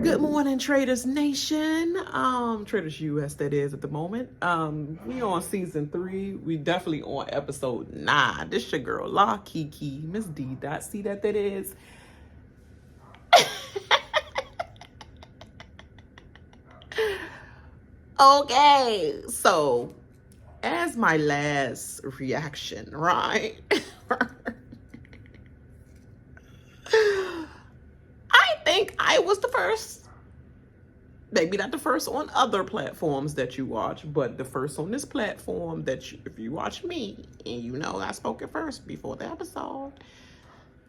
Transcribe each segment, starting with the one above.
Good morning, Traitors Nation. Traitors US, that is, at the moment. We on season 3. We definitely on episode 9. This your girl, La Kiki, Miss D. Dot. See that is. Okay, so as my last reaction, right? I think I was the first. Maybe not the first on other platforms that you watch, but the first on this platform that if you watch me, and you know I spoke it first before the episode,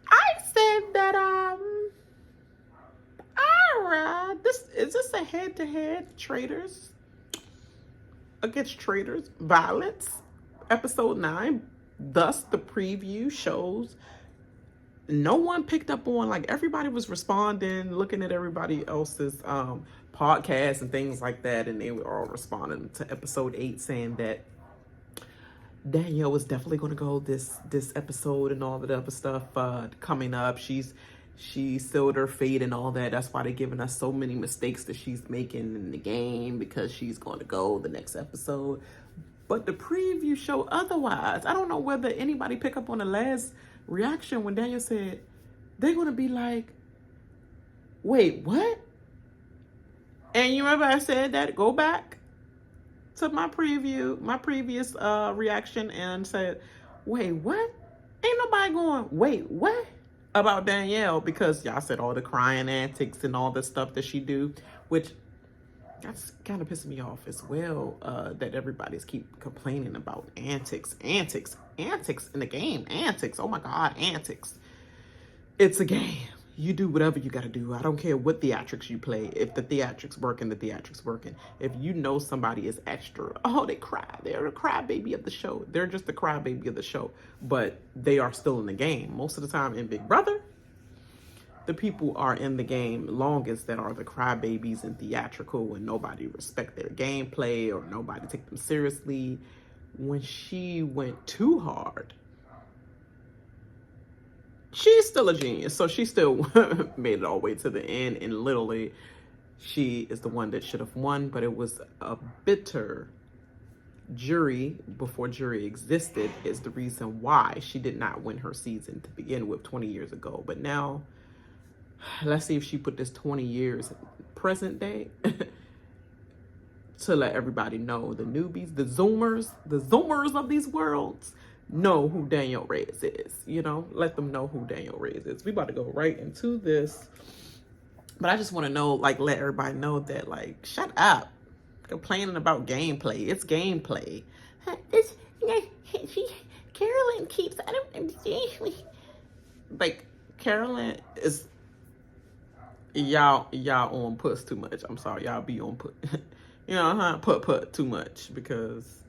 I said that alright, is this a head-to-head Traitors against Traitors violence, episode 9. Thus the preview shows no one picked up on, like, everybody was responding, looking at everybody else's podcasts and things like that, and they were all responding to episode 8 saying that Danielle was definitely going to go this episode and all the other stuff coming up. She sealed her fate and all that. That's why they're giving us so many mistakes that she's making in the game, because she's going to go the next episode. But the preview show otherwise. I don't know whether anybody picked up on the last reaction when Daniel said they're going to be like, wait, what? And you remember I said that? Go back to my preview, my previous reaction, and said, wait, what? Ain't nobody going, wait, what? About Danielle, because y'all said all the crying antics and all the stuff that she do, which that's kind of pissing me off as well, that everybody's keep complaining about antics in the game. Antics, oh my God, antics. It's a game. You do whatever you got to do. I don't care what theatrics you play. If the theatrics working, the theatrics working. If you know somebody is extra, oh, they cry. They're the crybaby of the show. They're just the crybaby of the show. But they are still in the game. Most of the time in Big Brother, the people are in the game longest that are the crybabies and theatrical, and nobody respect their gameplay or nobody take them seriously. When she went too hard, she's still a genius, so she still made it all the way to the end, and literally she is the one that should have won. But it was a bitter jury before jury existed is the reason why she did not win her season to begin with 20 years ago. But now let's see if she put this 20 years present day to let everybody know, the newbies, the zoomers of these worlds, know who Danielle Reyes is. You know, let them know who Danielle Reyes is. We about to go right into this, but I just want to know, like, let everybody know that, like, shut up complaining about gameplay. It's gameplay. Carolyn keeps, I don't understand. Like, Carolyn is, y'all on puss too much. I'm sorry, y'all be on put. You know, put too much, because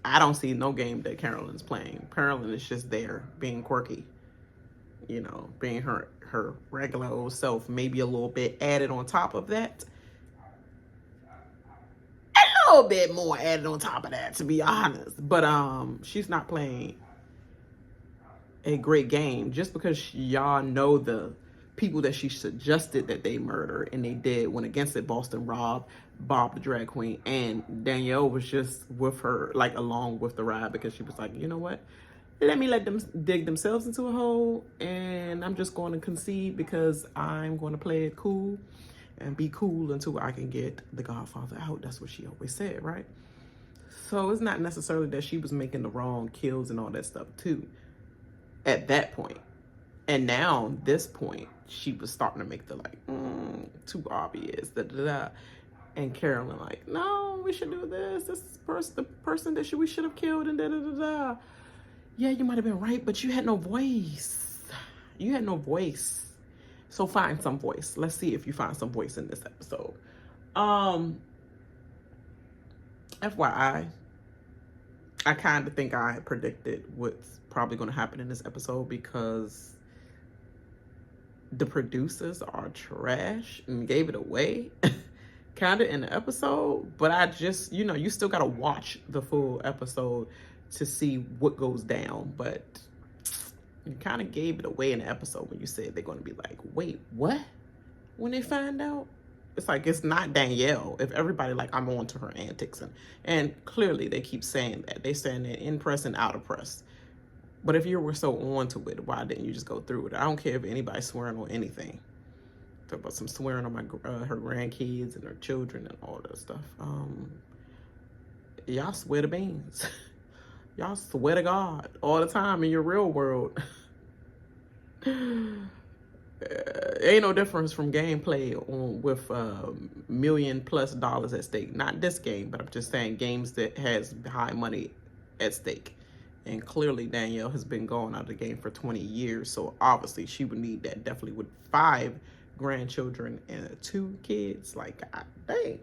I don't see no game that Carolyn's playing. Carolyn is just there being quirky, you know, being her regular old self, maybe a little bit added on top of that. A little bit more added on top of that, to be honest. But she's not playing a great game just because y'all know the people that she suggested that they murder, and they did, went against it. Boston Rob, Bob the drag queen, and Danielle was just with her, like, along with the ride, because she was like, you know what, let them dig themselves into a hole, and I'm just going to concede because I'm going to play it cool and be cool until I can get the Godfather out. That's what she always said, right? So it's not necessarily that she was making the wrong kills and all that stuff too at that point. And now, this point, she was starting to make the, like, too obvious, And Carolyn, like, no, we should do this. This is the person that we should have killed, and da-da-da-da. Yeah, you might have been right, but you had no voice. You had no voice. So find some voice. Let's see if you find some voice in this episode. FYI, I kind of think I predicted what's probably going to happen in this episode, because the producers are trash and gave it away kind of in the episode. But I just, you know, you still got to watch the full episode to see what goes down. But You kind of gave it away in the episode when you said they're going to be like, wait, what? When they find out? It's like, it's not Danielle. If everybody like, I'm on to her antics. And clearly they keep saying that. They're saying that in press and out of press. But if you were so on to it, why didn't you just go through it? I don't care if anybody's swearing on anything. Talk about some swearing on her grandkids and her children and all that stuff. Y'all swear to beans. Y'all swear to God all the time in your real world. Ain't no difference from gameplay with $1 million+ at stake. Not this game, but I'm just saying games that has high money at stake. And clearly Danielle has been going out of the game for 20 years, so obviously she would need that. Definitely with 5 grandchildren and 2 kids. Like, God dang,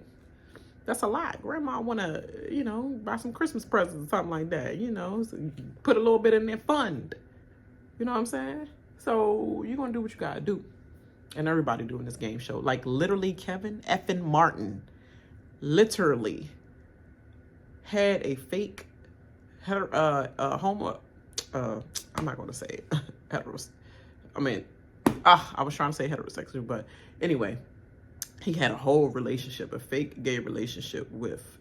that's a lot. Grandma want to, you know, buy some Christmas presents or something like that, you know, so put a little bit in their fund. You know what I'm saying? So you're going to do what you got to do. And everybody doing this game show. Like, literally, Kevin effing Martin literally had a fake homo. I'm not going to say it. Heteros. I mean, I was trying to say heterosexual, but anyway, he had a whole relationship, a fake gay relationship with,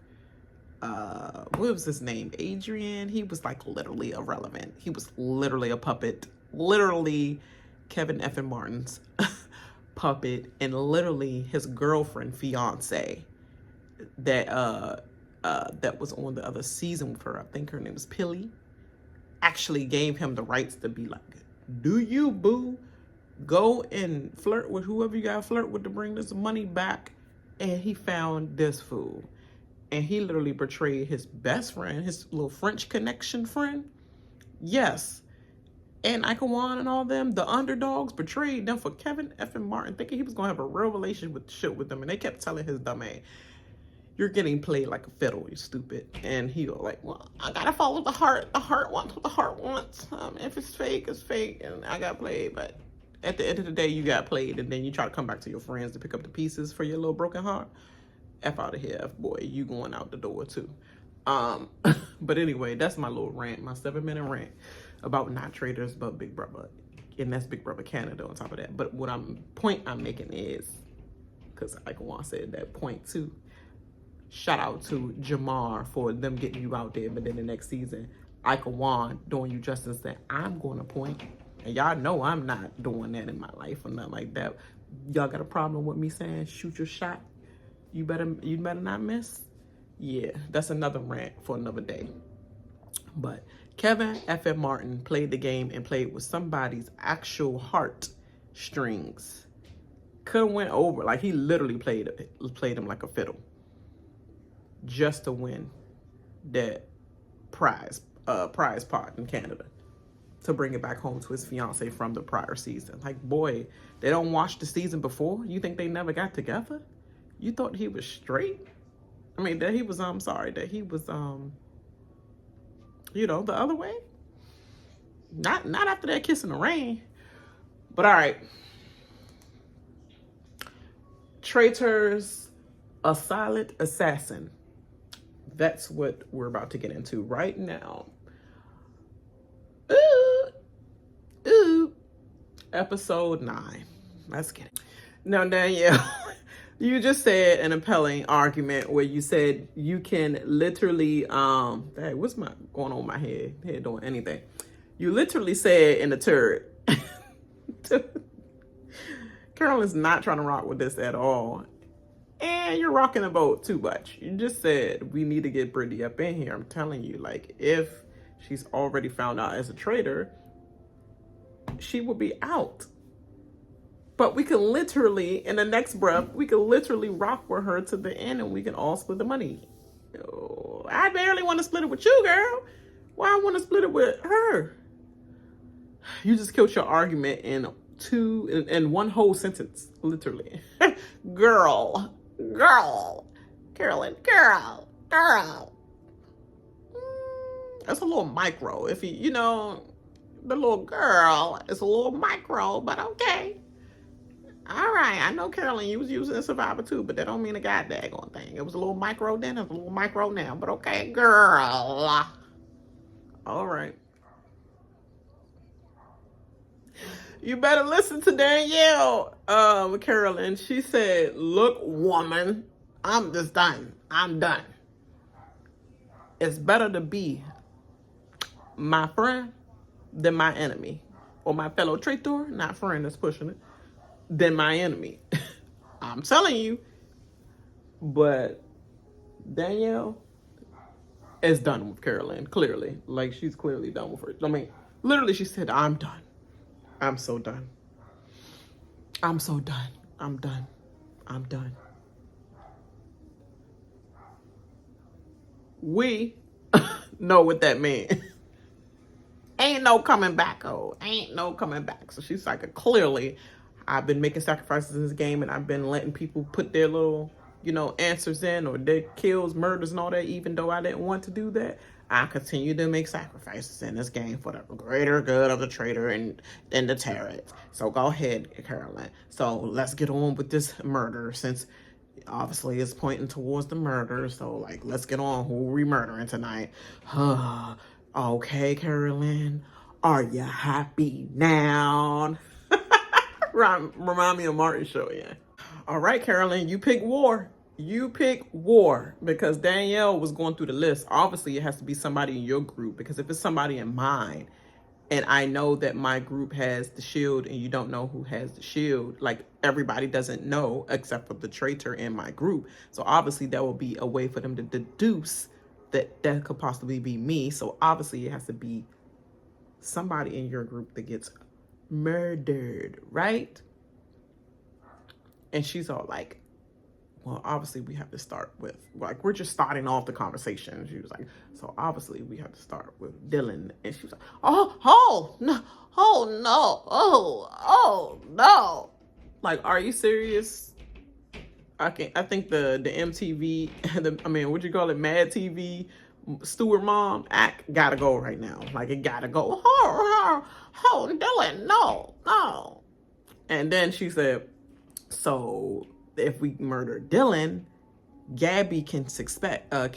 what was his name? Adrian. He was like literally irrelevant. He was literally a puppet. Literally Kevin effing Martin's puppet, and literally his girlfriend, fiance, that was on the other season with her. I think her name was Pilly. Actually gave him the rights to be like, do you, boo? Go and flirt with whoever you got to flirt with to bring this money back. And he found this fool. And he literally betrayed his best friend, his little French connection friend. Yes. And Iwan and all them, the underdogs, betrayed them for Kevin effing Martin, thinking he was going to have a real relationship with them. And they kept telling his dumb ass, you're getting played like a fiddle, you stupid. And he was like, well, I got to follow the heart. The heart wants what the heart wants. If it's fake, it's fake. And I got played. But at the end of the day, you got played. And then you try to come back to your friends to pick up the pieces for your little broken heart. F out of here, F boy. You going out the door too. But anyway, that's my little rant, my 7-minute rant about not Traitors, but Big Brother. And that's Big Brother Canada on top of that. But what point I'm making is, because Iwan said that point too, shout out to Jamar for them getting you out there. But then the next season, Iwan doing you justice that I'm going to point. And y'all know I'm not doing that in my life or nothing like that. Y'all got a problem with me saying shoot your shot? You better not miss? Yeah, that's another rant for another day. But Kevin F. Martin played the game and played with somebody's actual heart strings. Could have went over. Like, he literally played him like a fiddle. Just to win that prize pot in Canada. To bring it back home to his fiance from the prior season. Like, boy, they don't watch the season before? You think they never got together? You thought he was straight? I mean, that he was, that he was, you know, the other way? Not after that kiss in the rain. But all right. Traitors, a silent assassin. That's what we're about to get into right now. Ooh. Episode 9. Let's get it. Now, Danielle, you just said an impelling argument where you said you can literally, hey, what's going on with my head? Head doing anything. You literally said in the turret, Carolyn's not trying to rock with this at all. And you're rocking the boat too much. You just said we need to get Britney up in here. I'm telling you, like, if she's already found out as a traitor, she will be out. But we can literally, in the next breath, we can literally rock with her to the end and we can all split the money. Oh, I barely want to split it with you, girl. Why I want to split it with her? You just killed your argument in one whole sentence, literally. Girl. Carolyn, girl. That's a little micro. If you know, the little girl is a little micro, but okay. All right, I know, Carolyn, you was using Survivor too, but that don't mean a goddamn thing. It was a little micro then, it's a little micro now, but okay, girl. All right. You better listen to Danielle, Carolyn. She said, look, woman, I'm just done. I'm done. It's better to be my friend than my enemy. Or my fellow traitor, not friend that's pushing it, than my enemy. I'm telling you. But Danielle is done with Carolyn, clearly. Like, she's clearly done with her. I mean, literally, she said, I'm done. I'm so done. I'm so done. I'm done. I'm done. We know what that means. Ain't no coming back, oh. Ain't no coming back. So she's like, clearly, I've been making sacrifices in this game, and I've been letting people put their little, answers in, or their kills, murders, and all that, even though I didn't want to do that. I continue to make sacrifices in this game for the greater good of the traitor and the Traitors. So go ahead, Carolyn. So let's get on with this murder, since obviously it's pointing towards the murder. So, like, let's get on. Who are we murdering tonight? Okay, Carolyn. Are you happy now? Remind me of Martin show, yeah. All right, Carolyn, you pick war. You pick war, because Danielle was going through the list. Obviously, it has to be somebody in your group, because if it's somebody in mine, and I know that my group has the shield and you don't know who has the shield, like, everybody doesn't know except for the traitor in my group. So obviously that will be a way for them to deduce that that could possibly be me. So obviously it has to be somebody in your group that gets murdered, right? And she's all like, well, obviously we have to start with, like, we're just starting off the conversation. She was like, so obviously we have to start with Dylan. And she was like, oh, no, no. Like, are you serious? I think the MTV, what you call it, Mad TV, Stewart Mom act gotta go right now. Like, it gotta go. Oh, Dylan, no. And then she said, so if we murder Dylan, Gabby can expect they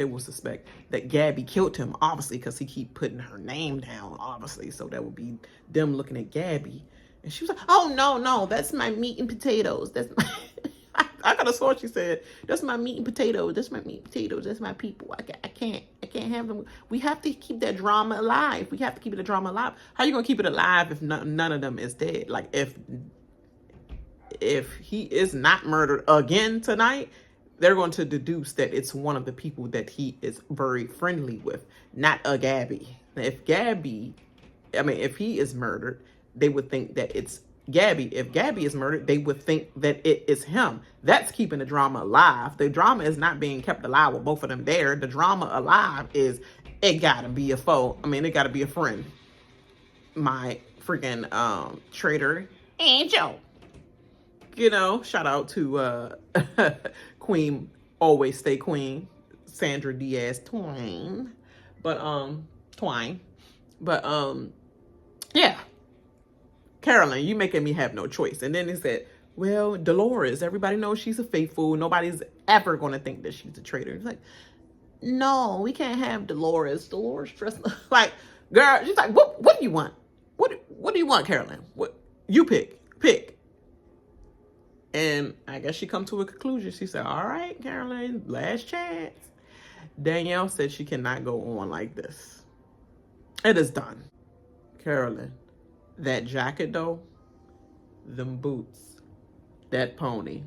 will suspect that Gabby killed him, obviously, because he keep putting her name down, obviously. So that would be them looking at Gabby. And she was like, oh, no, that's my meat and potatoes. That's my... I could have sworn she said, that's my meat and potatoes. That's my meat and potatoes. That's my people. I can't have them. We have to keep that drama alive. We have to keep the drama alive. How you going to keep it alive if none of them is dead? Like, if he is not murdered again tonight, they're going to deduce that it's one of the people that he is very friendly with, not a Gabby. If he is murdered, they would think that it's Gabby. If Gabby is murdered, they would think that it is him. That's keeping the drama alive. The drama is not being kept alive with both of them there. The drama alive is, it gotta be a foe. It gotta be a friend. My freaking traitor Angel. Shout out to Queen, always stay queen, Sandra Diaz Twine. Yeah. Carolyn, you making me have no choice. And then he said, well, Dolores, everybody knows she's a faithful. Nobody's ever going to think that she's a traitor. It's like, no, we can't have Dolores. Dolores dressed like, girl, she's like, what do you want? What do you want, Carolyn? What you pick. And I guess she come to a conclusion. She said, all right, Carolyn, last chance. Danielle said she cannot go on like this. It is done. Carolyn, that jacket though, them boots, that pony.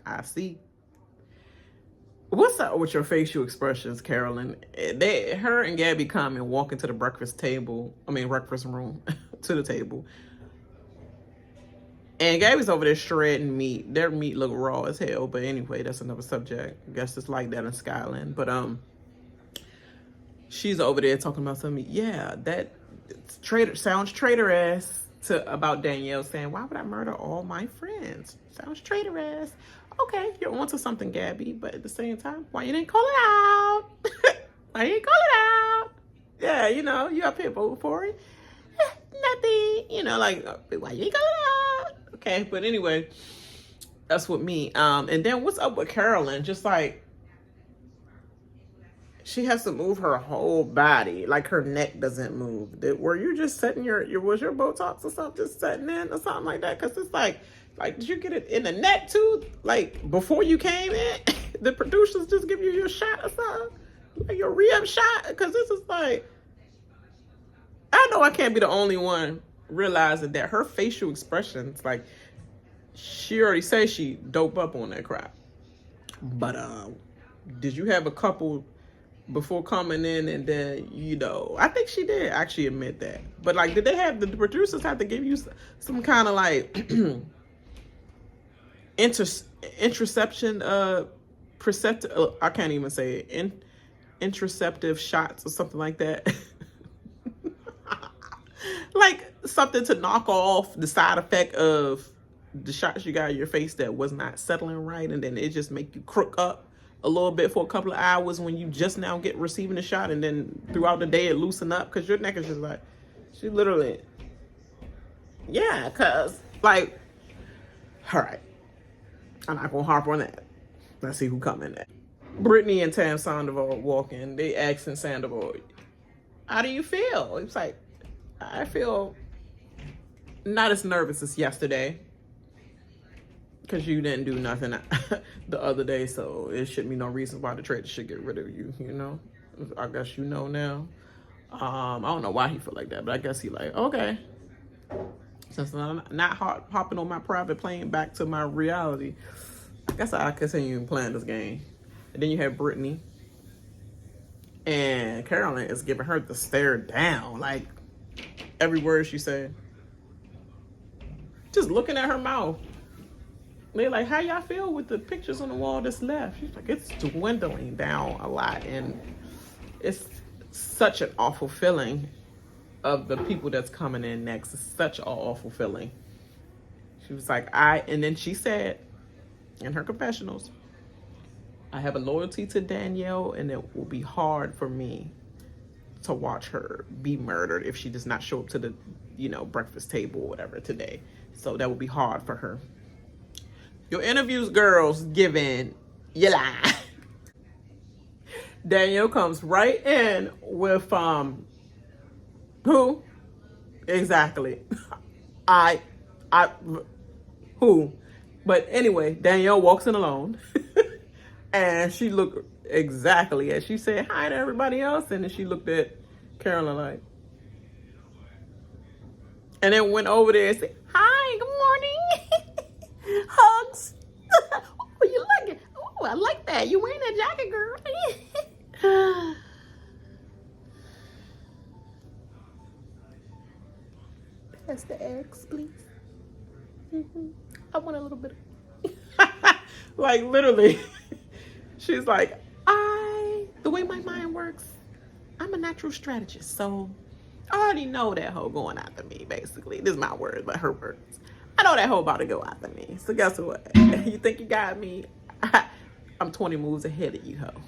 I see. What's up with your facial expressions, Carolyn? Her and Gabby come and walk into the breakfast room, to the table. And Gabby's over there shredding meat. Their meat look raw as hell, but anyway, that's another subject. I guess it's like that in Skyland. But she's over there talking about something. Yeah, that sounds traitorous about Danielle saying, why would I murder all my friends? Sounds traitorous. Okay, you're onto something, Gabby, but at the same time, why you didn't call it out? Why you didn't call it out? Yeah, you up here voting for it. Nothing, like, why you didn't call it out? Okay, but anyway, that's what me. And then what's up with Carolyn? Just like, She has to move her whole body. Like her neck doesn't move. Were you just setting was your Botox or something just setting in or something like that? Because it's like, did you get it in the neck too? Like before you came in, the producers just give you your shot or something? Like your re-up shot? Because this is like, I know I can't be the only one realizing that her facial expressions, like, she already said she dope up on that crap. But did you have a couple before coming in, and then, you know, I think she did actually admit that. But like, did they have the producers have to give you some kind of like interception perceptive, I can't even say it, interceptive shots or something like that? Like something to knock off the side effect of the shots you got in your face that was not settling right, and then it just make you crook up a little bit for a couple of hours when you just now get receiving the shot, and then throughout the day it loosen up because your neck is just like, she literally, yeah, because like, all right, I'm not gonna harp on that. Let's see who come in there. Britney and Sandoval walking, they asking Sandoval, how do you feel? It's like, I feel not as nervous as yesterday because you didn't do nothing the other day, so it shouldn't be no reason why the Traitors should get rid of you, you know? I guess you know now. I don't know why he feel like that, but I guess he like, okay. Since I'm not hopping on my private plane back to my reality, I guess I continue playing this game. And then you have Britney. And Carolyn is giving her the stare down, like every word she said. Just looking at her mouth. They're like, how y'all feel with the pictures on the wall that's left? She's like, it's dwindling down a lot. And it's such an awful feeling of the people that's coming in next. It's such an awful feeling. She was like, and then she said in her confessionals, I have a loyalty to Danielle, and it will be hard for me to watch her be murdered if she does not show up to the, you know, breakfast table or whatever today. So that will be hard for her. Your interviews, girls, given, you lie. Danielle comes right in with, who? Exactly. Who? But anyway, Danielle walks in alone. And she looked exactly as she said hi to everybody else. And then she looked at Carolyn like, and then went over there and said, hi, good morning. Hugs. Oh, you like it? Oh, I like that. You wearing that jacket, girl. Pass the eggs, please. I want a little bit of like, literally. She's like, the way my mind works, I'm a natural strategist, so I already know that hoe going after me, basically. This is my words, but her words. I know that hoe about to go after me. So guess what? You think you got me? I'm 20 moves ahead of you, hoe.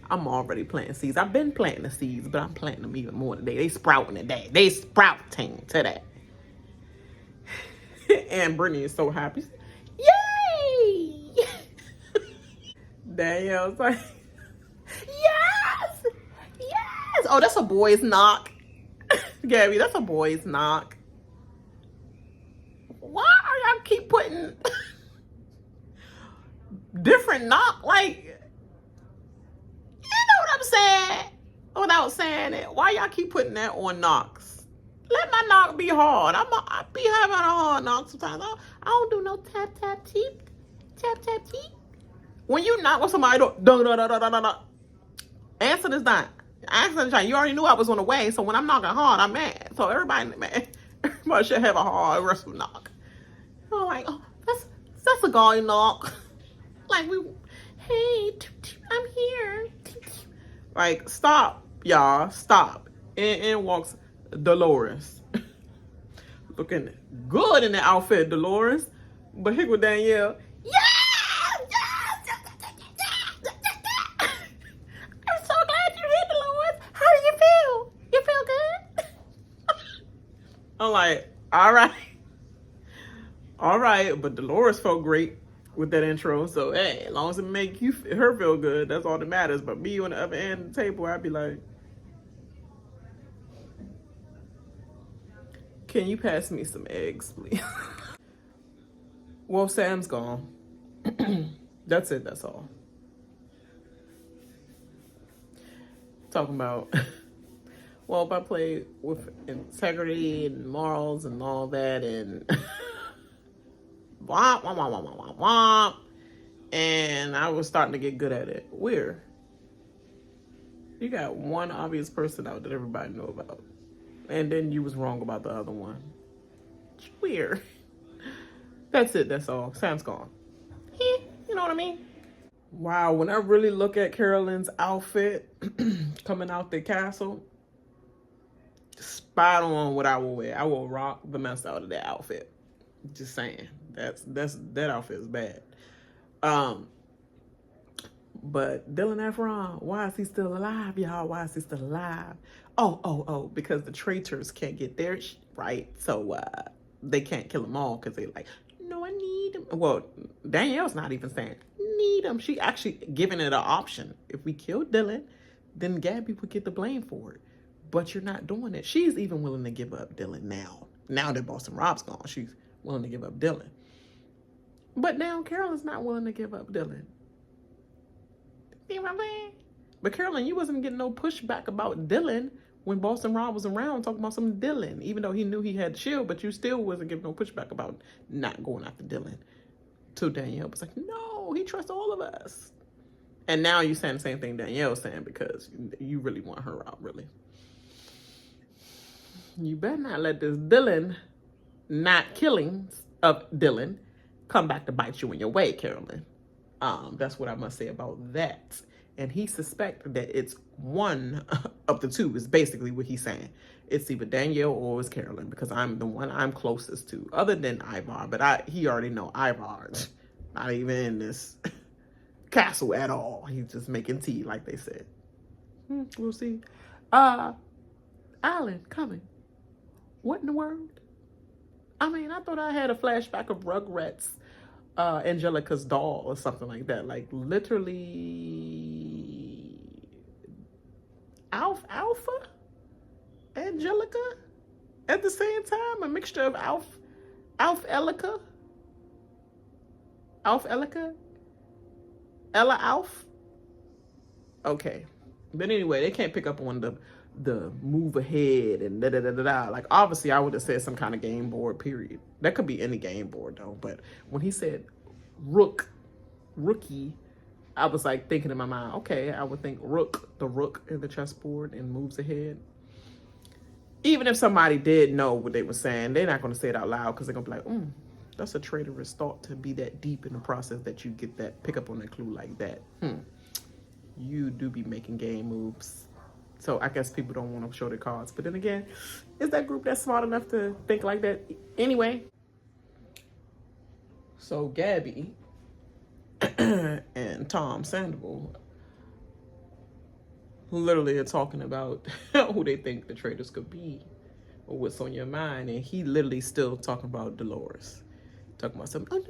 I'm already planting seeds. I've been planting the seeds, but I'm planting them even more today. They sprouting today. They sprouting today. And Britney is so happy. Yay! Danielle's like, yes! Yes! Oh, that's a boy's knock. Gabby, that's a boy's knock. Why are y'all keep putting different knock? Like, you know what I'm saying? Without saying it. Why y'all keep putting that on knocks? Let my knock be hard. I be having a hard knock sometimes. I don't do no tap, tap, teep. Tap, tap, teep. When you knock on somebody, don't. Answer this not. Answer this. You already knew I was on the way, so when I'm knocking hard, I'm mad. So everybody should have a hard rest of knock. I'm like, oh, that's a guy knock. Like, hey, I'm here. Like, stop, y'all, stop. In walks Dolores. Looking good in the outfit, Dolores. But here with Danielle. Yes! I'm so glad you're here, Dolores. How do you feel? You feel good? I'm like, all right. But Dolores felt great. with that intro. So hey, as long as it make her feel good, that's all that matters. But me on the other end of the table, I'd be like, can you pass me some eggs, please? Well, Sam's gone. That's it. That's all. Talking about, well, if I play with integrity and morals and all that, and womp, womp, womp, womp, womp, womp, and I was starting to get good at it. Where? You got one obvious person out that everybody know about, and then you was wrong about the other one. Weird. That's it. That's all. Sam's gone. You know what I mean? Wow, when I really look at Carolyn's outfit coming out the castle, spot on what I will wear. I will rock the mess out of that outfit. Just saying. That outfit is bad. But Dylan Efron, why is he still alive, y'all? Why is he still alive? Oh, because the traitors can't get their right, so they can't kill them all because they're like, no, I need him. Well, Danielle's not even saying need him. She actually giving it an option. If we kill Dylan, then Gabby would get the blame for it. But you're not doing it. She's even willing to give up Dylan now. Now that Boston Rob's gone, she's willing to give up Dylan. But now Carolyn's not willing to give up Dylan. See what I'm saying? But Carolyn, you wasn't getting no pushback about Dylan when Boston Rob was around talking about some Dylan, even though he knew he had the shield, but you still wasn't giving no pushback about not going after Dylan. So Danielle was like, no, he trusts all of us. And now you're saying the same thing Danielle's saying because you really want her out, really. You better not let this Dylan not killings of Dylan come back to bite you in your way, Carolyn. That's what I must say about that. And he suspects that it's one of the two is basically what he's saying. It's either Danielle or it's Carolyn because I'm the one I'm closest to, other than Ivar. But he already know Ivar's not even in this castle at all. He's just making tea, like they said. We'll see. Alan, Cumming. What in the world? I mean, I thought I had a flashback of Rugrats, Angelica's doll or something like that. Like literally Alpha? Angelica? At the same time? A mixture of Ellica? Ella Alf? Okay. But anyway, they can't pick up on the move ahead and da-da-da-da-da. Like, obviously, I would have said some kind of game board, period. That could be any game board, though. But when he said rookie, I was, like, thinking in my mind, okay, I would think the rook in the chessboard and moves ahead. Even if somebody did know what they were saying, they're not going to say it out loud because they're going to be like, that's a traitorous thought to be that deep in the process that you get that, pick up on that clue like that. You do be making game moves. So I guess people don't want to show their cards. But then again, is that group that smart enough to think like that anyway? So Gabby and Tom Sandoval literally are talking about who they think the traitors could be or what's on your mind. And he literally still talking about Dolores. Talking about something,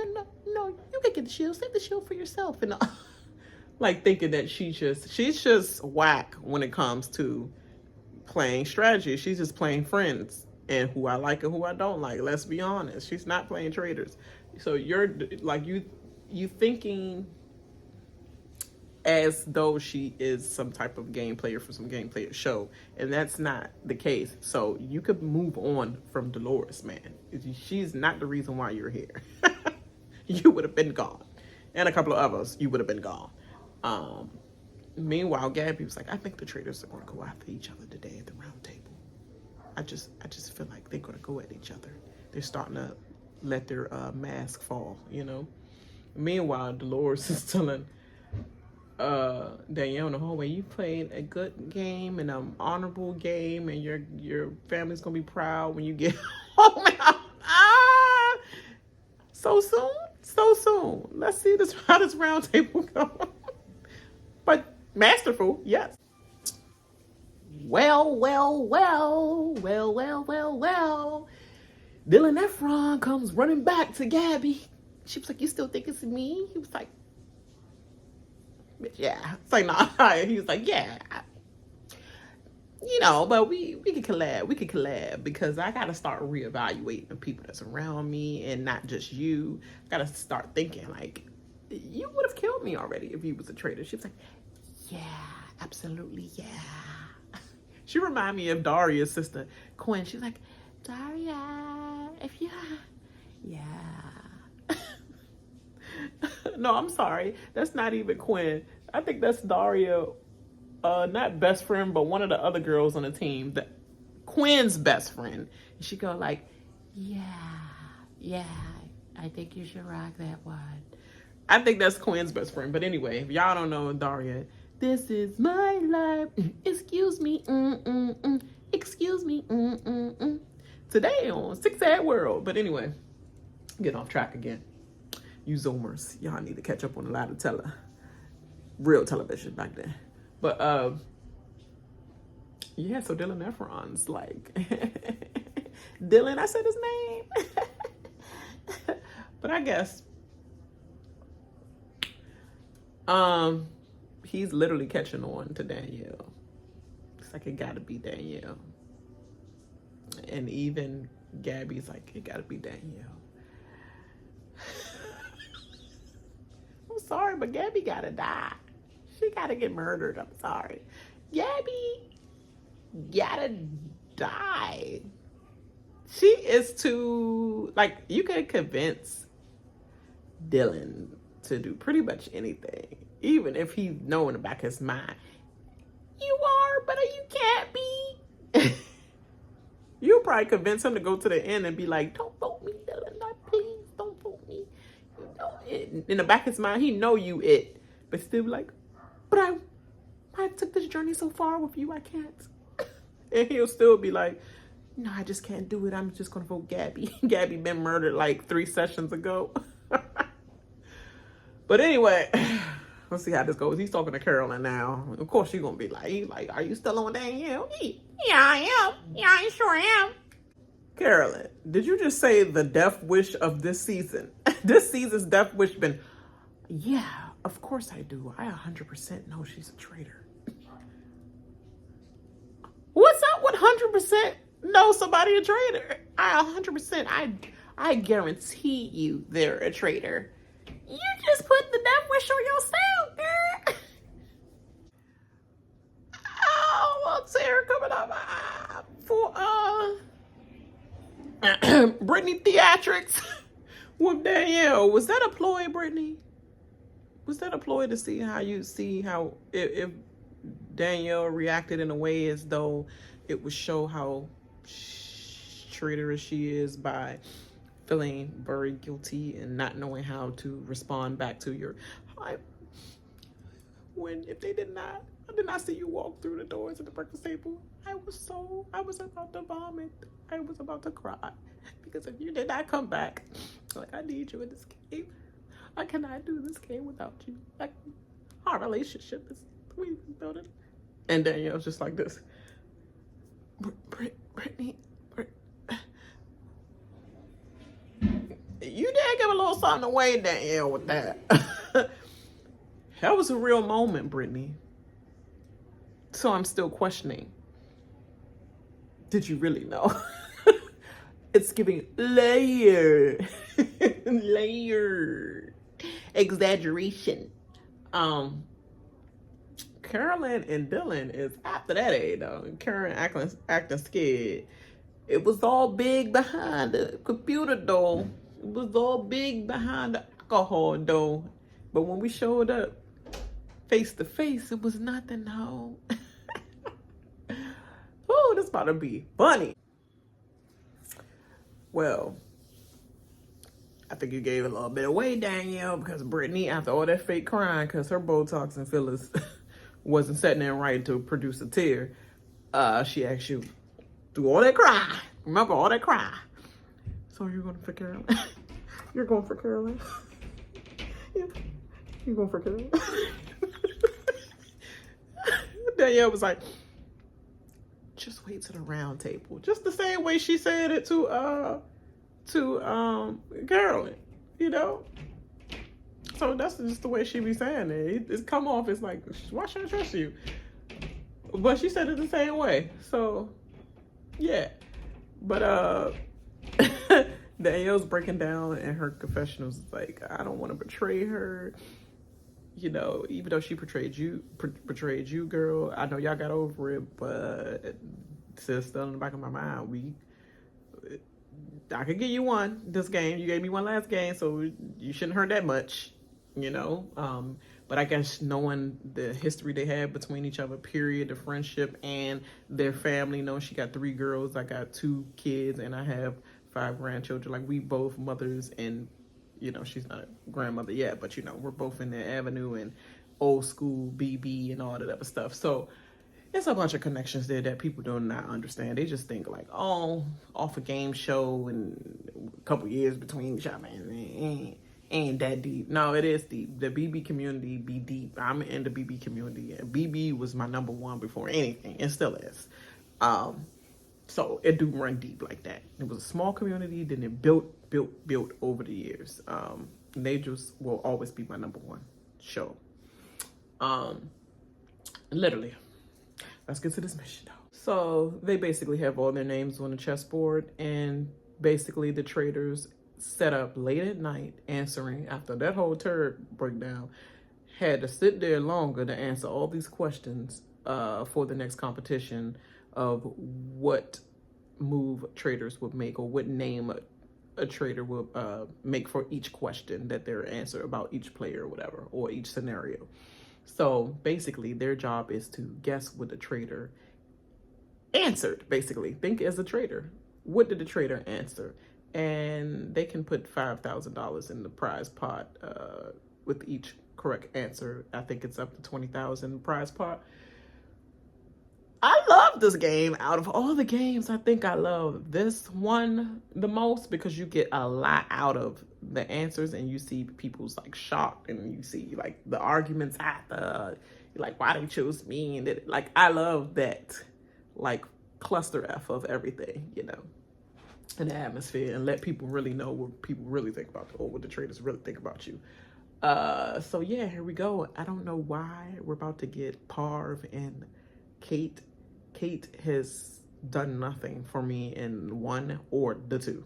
no, you can get the shield. Save the shield for yourself. And like thinking that she's just whack when it comes to playing strategy. She's just playing friends and who I like and who I don't like. Let's be honest. She's not playing traitors. So you're like you thinking as though she is some type of game player for some game player show, and that's not the case. So you could move on from Dolores, man. She's not the reason why you're here. You would have been gone, and a couple of others, you would have been gone. Meanwhile, Gabby was like, I think the traitors are going to go after each other today at the round table. I just feel like they're going to go at each other. They're starting to let their mask fall, you know. Meanwhile, Dolores is telling Danielle in the hallway, you played a good game and an honorable game, and your family's gonna be proud when you get home. So soon. Let's see how this round table goes. But masterful, yes. Well. Dylan Efron comes running back to Gabby. She was like, you still think it's me? He was like, yeah. It's like, nah. He was like, yeah. You know, but we could collab. We could collab because I got to start reevaluating the people that's around me and not just you. I got to start thinking like, you would have killed me already if you was a traitor. She was like, yeah, absolutely, yeah. She reminded me of Daria's sister, Quinn. She's like, Daria, if you, yeah. No, I'm sorry. That's not even Quinn. I think that's Daria, not best friend, but one of the other girls on the team. Quinn's best friend. And she go like, yeah, I think you should rock that one. I think that's Quinn's best friend. But anyway, if y'all don't know Daria, this is my life. Excuse me. Excuse me. Today on Six Ad World. But anyway, getting off track again. You Zoomers, y'all need to catch up on a lot of real television back then. But yeah, so Dylan Efron's like Dylan, I said his name. But I guess he's literally catching on to Danielle. It's like it gotta be Danielle. And even Gabby's like, it gotta be Danielle. I'm sorry, but Gabby gotta die. She gotta get murdered. I'm sorry. Gabby gotta die. She is too, like, you can convince Dylan to do pretty much anything, even if he know in the back of his mind, you are, but you can't be. You'll probably convince him to go to the end and be like, don't vote me, Dylan. Please don't vote me. You know, in the back of his mind, he know you it, but still like, but I took this journey so far with you, I can't. And he'll still be like, no, I just can't do it. I'm just gonna vote Gabby. Gabby been murdered like 3 sessions ago. But anyway, let's see how this goes. He's talking to Carolyn now. Of course, she's gonna be like, are you still on Danielle? Yeah, I am. Yeah, I sure am. Carolyn, did you just say the death wish of this season? This season's death wish been, yeah, of course I do. I 100% know she's a traitor. What's up with 100% know somebody a traitor? I 100%, I guarantee you they're a traitor. You just put the death wish on yourself, girl. Oh, well, Ciara coming up for Britney theatrics with Danielle. Was that a ploy, Britney? Was that a ploy to see how if Danielle reacted in a way as though it would show how traitorous she is by feeling very guilty and not knowing how to respond back to your if they did not, I did not see you walk through the doors at the breakfast table. I was about to vomit. I was about to cry because if you did not come back, like, I need you in this game. I cannot do this game without you. Like, our relationship is, we've been building. And Danielle's just like this. Britney. You did give a little something away, Danielle, with that. That was a real moment, Britney. So I'm still questioning. Did you really know? It's giving layer. Layer. Exaggeration. Carolyn and Dylan is after that age, though. Carolyn acting scared. It was all big behind the computer, though. It was all big behind the alcohol, though. But when we showed up face to face, it was nothing, no. Oh, this about to be funny. Well, I think you gave a little bit away, Danielle, because Britney, after all that fake crying, because her Botox and fillers wasn't setting in right to produce a tear, she asked you do all that cry. Remember all that cry. So you're going for Carolyn? You're going for Carolyn? Yeah. You're going for Carolyn? Danielle was like, just wait to the round table. Just the same way she said it to Carolyn. you know? So that's just the way she be saying it. It's come off, it's like, why should I trust you? But she said it the same way. So, yeah. But, Danielle's breaking down in her confessionals, like, I don't want to betray her. You know, even though she betrayed you, girl, I know y'all got over it, but it's still in the back of my mind. I could give you one this game. You gave me one last game, so you shouldn't hurt that much, you know. But I guess knowing the history they had between each other, period, the friendship and their family, knowing she got 3 girls, I got 2 kids, and I have 5 grandchildren. Like, we both mothers, and you know, she's not a grandmother yet, but you know, we're both in the avenue and old school BB and all that other stuff. So it's a bunch of connections there that people do not understand. They just think like, oh, off a game show and a couple years between each other, ain't that deep. No, it is deep. The BB community be deep. I'm in the BB community, and BB was my number 1 before anything, and still is. So it do run deep like that. It was a small community, then it built over the years. They just will always be my number 1 show. Literally. Let's get to this mission though. So they basically have all their names on the chessboard, and basically the traitors set up late at night answering after that whole turd breakdown, had to sit there longer to answer all these questions for the next competition of what move traitors would make, or what name a traitor will make for each question that they're answer about each player or whatever, or each scenario. So basically their job is to guess what the traitor answered. Basically, think as a traitor. What did the traitor answer? And they can put $5,000 in the prize pot with each correct answer. I think it's up to $20,000 prize pot. I love this game. Out of all the games, I think I love this one the most, because you get a lot out of the answers, and you see people's like shocked, and you see like the arguments after, like why they chose me, and like I love that like cluster F of everything, you know, in the atmosphere, and let people really know what people really think about, or what the traders really think about you. So yeah, here we go. I don't know why we're about to get Parv and Kate. Kate has done nothing for me in 1 or the 2.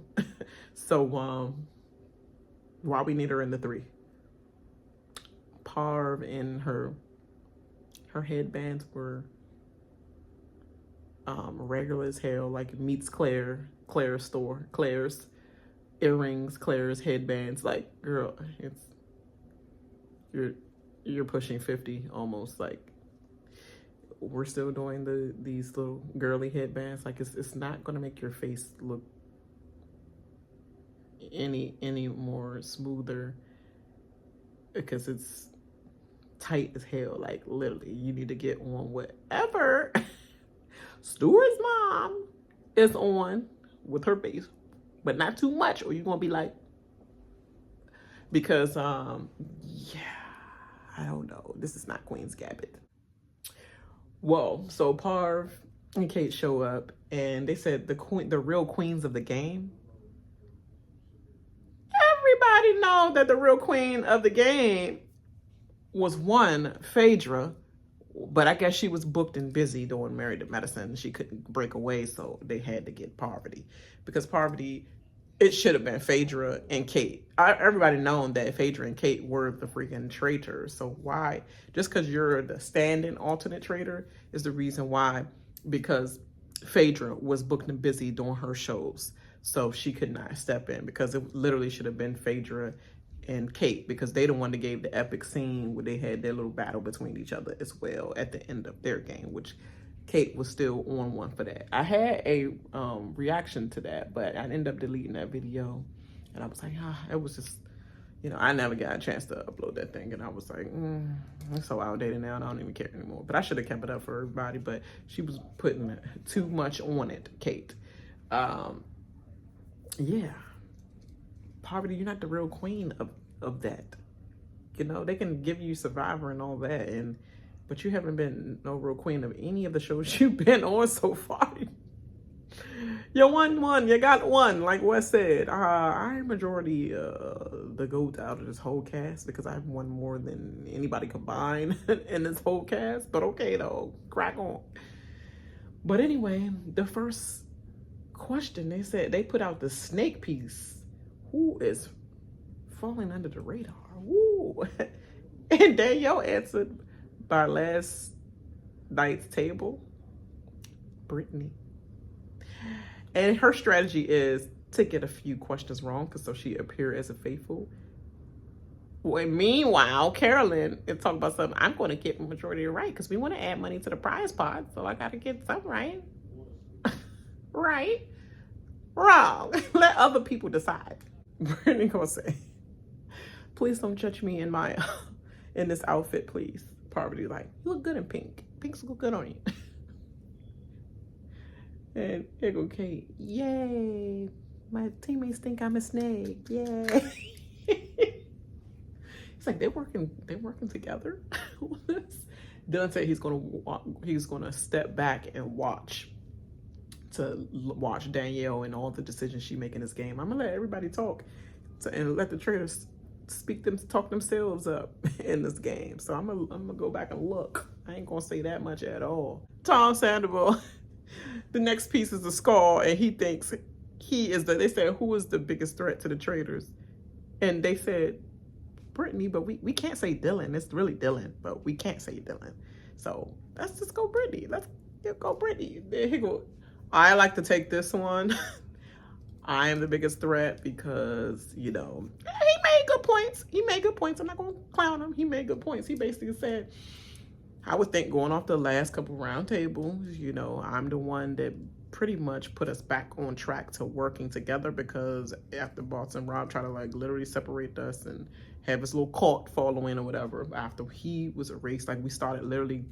So why we need her in the 3? Parv and her headbands were regular as hell, like meets Claire's store, Claire's earrings, Claire's headbands. Like, girl, it's you're pushing 50 almost. Like, we're still doing these little girly headbands. Like, it's not gonna make your face look any more smoother, because it's tight as hell. Like, literally, you need to get on whatever Stuart's mom is on with her face, but not too much, or you're gonna be like, because yeah, I don't know, this is not Queen's Gambit. Well, so Parv and Kate show up, and they said the real queens of the game. Everybody know that the real queen of the game was one, Phaedra, but I guess she was booked and busy doing Married to Medicine. She couldn't break away, so they had to get Parvati, because Parvati, it should have been Phaedra and Kate. Everybody known that Phaedra and Kate were the freaking traitors. So why? Just because you're the stand-in alternate traitor is the reason why. Because Phaedra was booked and busy doing her shows, so she could not step in, because it literally should have been Phaedra and Kate, because they the one that gave the epic scene where they had their little battle between each other as well at the end of their game, which Kate was still on one for that. I had a reaction to that, but I ended up deleting that video, and I was like, it was just, you know, I never got a chance to upload that thing, and I was like, it's so outdated now, and I don't even care anymore. But I should have kept it up for everybody, but she was putting too much on it, Kate. Yeah. Poverty, you're not the real queen of that. You know, they can give you Survivor and all that, but you haven't been no real queen of any of the shows you've been on so far. You won one, you got one, like Wes said. I'm majority the GOAT out of this whole cast because I've won more than anybody combined in this whole cast. But okay, though, crack on. But anyway, the first question, they said they put out the snake piece. Who is falling under the radar? Woo! And Danielle answered by last night's table, Britney. And her strategy is to get a few questions wrong, because so she appear as a faithful. Well, meanwhile, Carolyn is talking about something. I'm going to get the majority right because we want to add money to the prize pot, so I got to get some right. Right? Wrong. Let other people decide. Britney gonna say, please don't judge me in my in this outfit, please. Parvati like, you look good in pink. Pink's look good on you. And here go Kate. Yay. My teammates think I'm a snake. Yay. It's like they're working together. Dylan said he's gonna step back and watch Danielle and all the decisions she make in this game. I'm gonna let everybody talk and let the Traitors talk themselves up in this game. So I'm gonna go back and look. I ain't gonna say that much at all. Tom Sandoval. The next piece is the skull, and he thinks they said, who is the biggest threat to the Traitors? And they said Britney, but we can't say Dylan. It's really Dylan, but we can't say Dylan. So let's just go Britney. Let's go Britney. There he go. I like to take this one. I am the biggest threat because, he made good points. I'm not going to clown him. He made good points. He basically said, I would think going off the last couple round tables, I'm the one that pretty much put us back on track to working together, because after Boss and Rob tried to literally separate us and have this little cult following or whatever, after he was erased, we started literally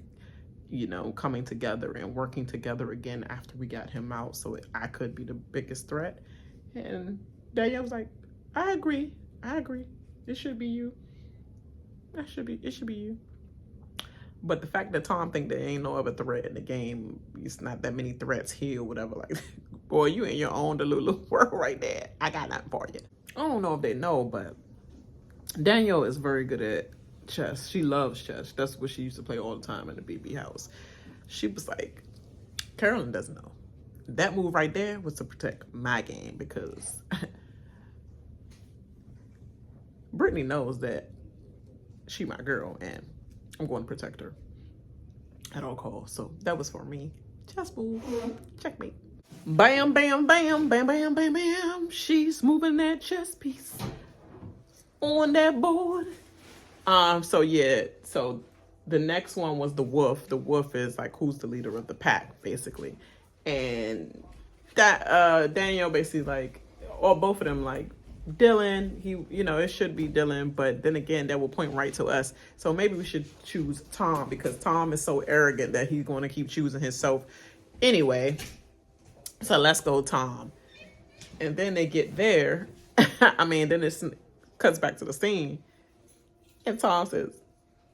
coming together and working together again after we got him out, so I could be the biggest threat. And Danielle was like, I agree. It should be you. It should be you. But the fact that Tom think there ain't no other threat in the game, it's not that many threats here or whatever, boy, you in your own delulu world right there. I got nothing for you. I don't know if they know, but Danielle is very good at chess. She loves chess. That's what she used to play all the time in the BB house. She was like, Carolyn doesn't know. That move right there was to protect my game, because Britney knows that she my girl and I'm going to protect her at all costs. So that was for me. Chess move. Checkmate. Bam, bam, bam, bam, bam, bam, bam. She's moving that chess piece on that board. So the next one was the wolf. The wolf is who's the leader of the pack, basically. And that Danielle basically or both of them Dylan, it should be Dylan, but then again, that will point right to us. So maybe we should choose Tom, because Tom is so arrogant that he's going to keep choosing himself anyway. So let's go Tom. And then they get there. then it cuts back to the scene. And Tom says,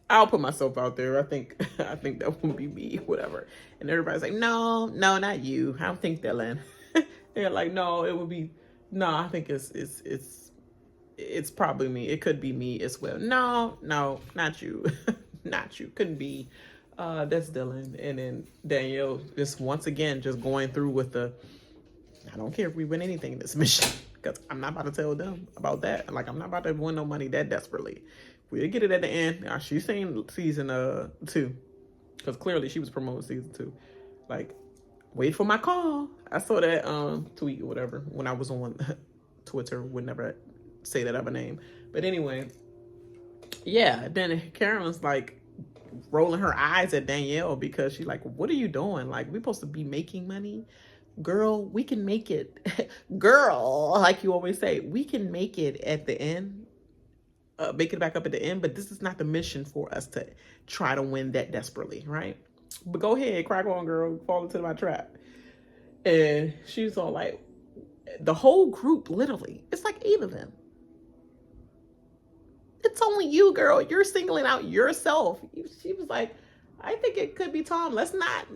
I'll put myself out there. I think that won't be me, whatever. And everybody's like, no, not you. I don't think Dylan. They're like, no, it would be, no, I think it's probably me. It could be me as well. No, not you. Not you. Couldn't be. That's Dylan. And then Danielle just once again just going through with I don't care if we win anything in this mission, because I'm not about to tell them about that. I'm not about to win no money that desperately. We'll get it at the end. She's saying season 2, because clearly she was promoting season 2. Wait for my call. I saw that tweet or whatever when I was on Twitter. Would never say that other name. But anyway, yeah. Then Carolyn's rolling her eyes at Danielle, because she's like, what are you doing? We supposed to be making money? Girl, we can make it. Girl, like you always say, we can make it at the end. Make it back up at the end. But this is not the mission for us to try to win that desperately, right? But go ahead, crack on, girl. Fall into my trap. And she's all the whole group, literally, it's 8 of them. It's only you, girl. You're singling out yourself. She was like, I think it could be Tom. Let's not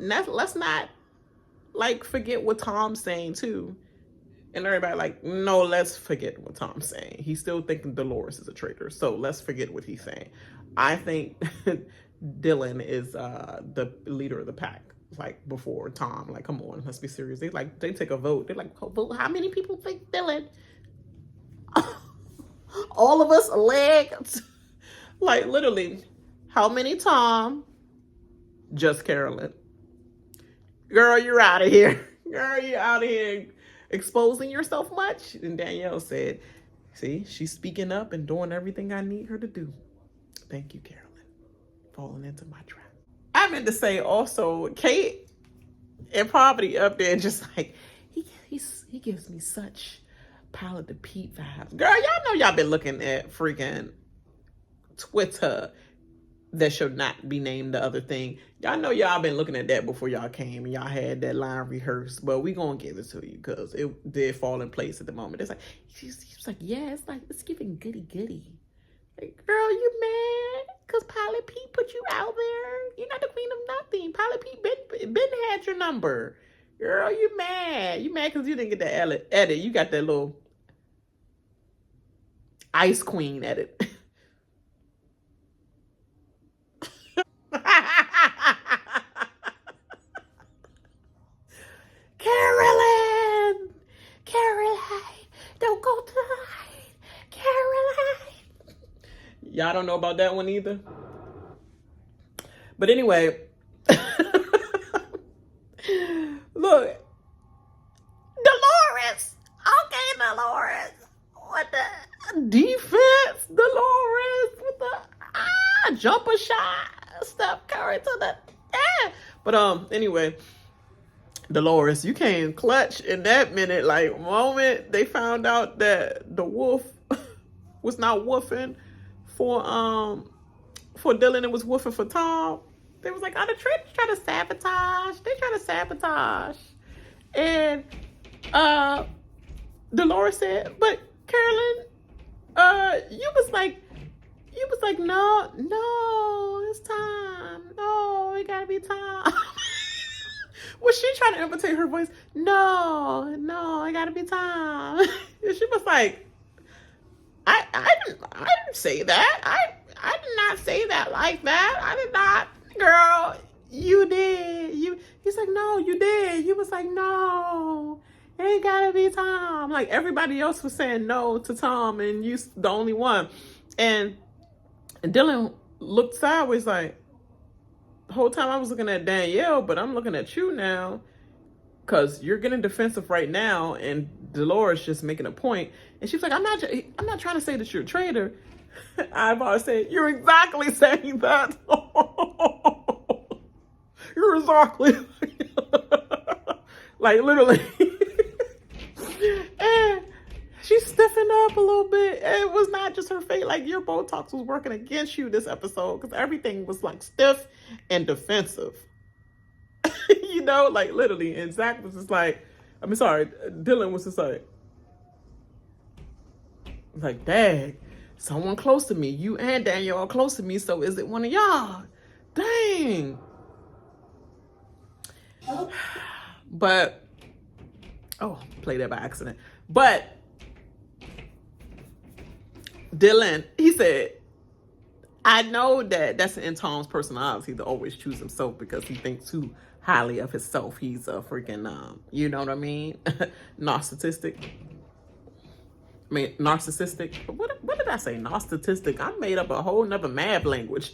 forget what Tom's saying too. And everybody like, no, let's forget what Tom's saying. He's still thinking Dolores is a traitor. So let's forget what he's saying. I think Dylan is the leader of the pack. Like before Tom, like, come on, let's be serious. They take a vote. They're like, vote. How many people think Dylan? All of us elect. Like literally, how many Tom? Just Carolyn. Girl, you're out of here. Girl, you're out of here exposing yourself much. And Danielle said, see, she's speaking up and doing everything I need her to do. Thank you, Carolyn. Falling into my trap. I meant to say also, Kate and Poverty up there just like, he gives me such Pilot the Pete vibes. Girl, y'all know y'all been looking at freaking Twitter that should not be named the other thing. Y'all know y'all been looking at that before y'all came and y'all had that line rehearsed, but we gonna give it to you because it did fall in place at the moment. It's like, she was like, yeah, it's giving goody. Like, girl, you mad? Because Pilot Pete put you out there? You're not the queen of nothing. Pilot Pete been had your number. Girl, you mad. You mad because you didn't get that edit. You got that little Ice Queen edit. Carolyn, don't go to the light. Caroline. Y'all don't know about that one either. But anyway, look, Dolores. Okay, Dolores. What the defense, Dolores, with the jumper shot, Steph Curry to the But anyway, Dolores, you came clutch in that minute. Like, moment they found out that the wolf was not woofing for Dylan, it was woofing for Tom. They was like, oh, the Traitors try to sabotage. They try to sabotage. And Dolores said, but Carolyn, you was like, no, it's time. No, it gotta be time. Was she trying to imitate her voice? No, it gotta be time. And she was like, I didn't say that. I did not say that like that. I did not. Girl, you did. He's like, no, you did. You was like, no, it ain't gotta be Tom. Like, everybody else was saying no to Tom, and you the only one. And Dylan looked sideways like, the whole time I was looking at Danielle, but I'm looking at you now because you're getting defensive right now, and Dolores just making a point. And she's like, I'm not trying to say that you're a traitor. Ivar said, you're exactly saying that. You're exactly like literally. And she stiffened up a little bit. It was not just her face. Like, your Botox was working against you this episode because everything was like stiff and defensive. You know, like literally. And Zach was just like, Dylan was just like, dang, someone close to me. You and Danielle are close to me, so is it one of y'all? Dang. But, played that by accident. But Dylan, he said, I know that's in Tom's personality to always choose himself because he thinks too highly of himself. He's a freaking, you know what I mean? Narcissistic. What did I say? Narcissistic. I made up a whole nother mad language.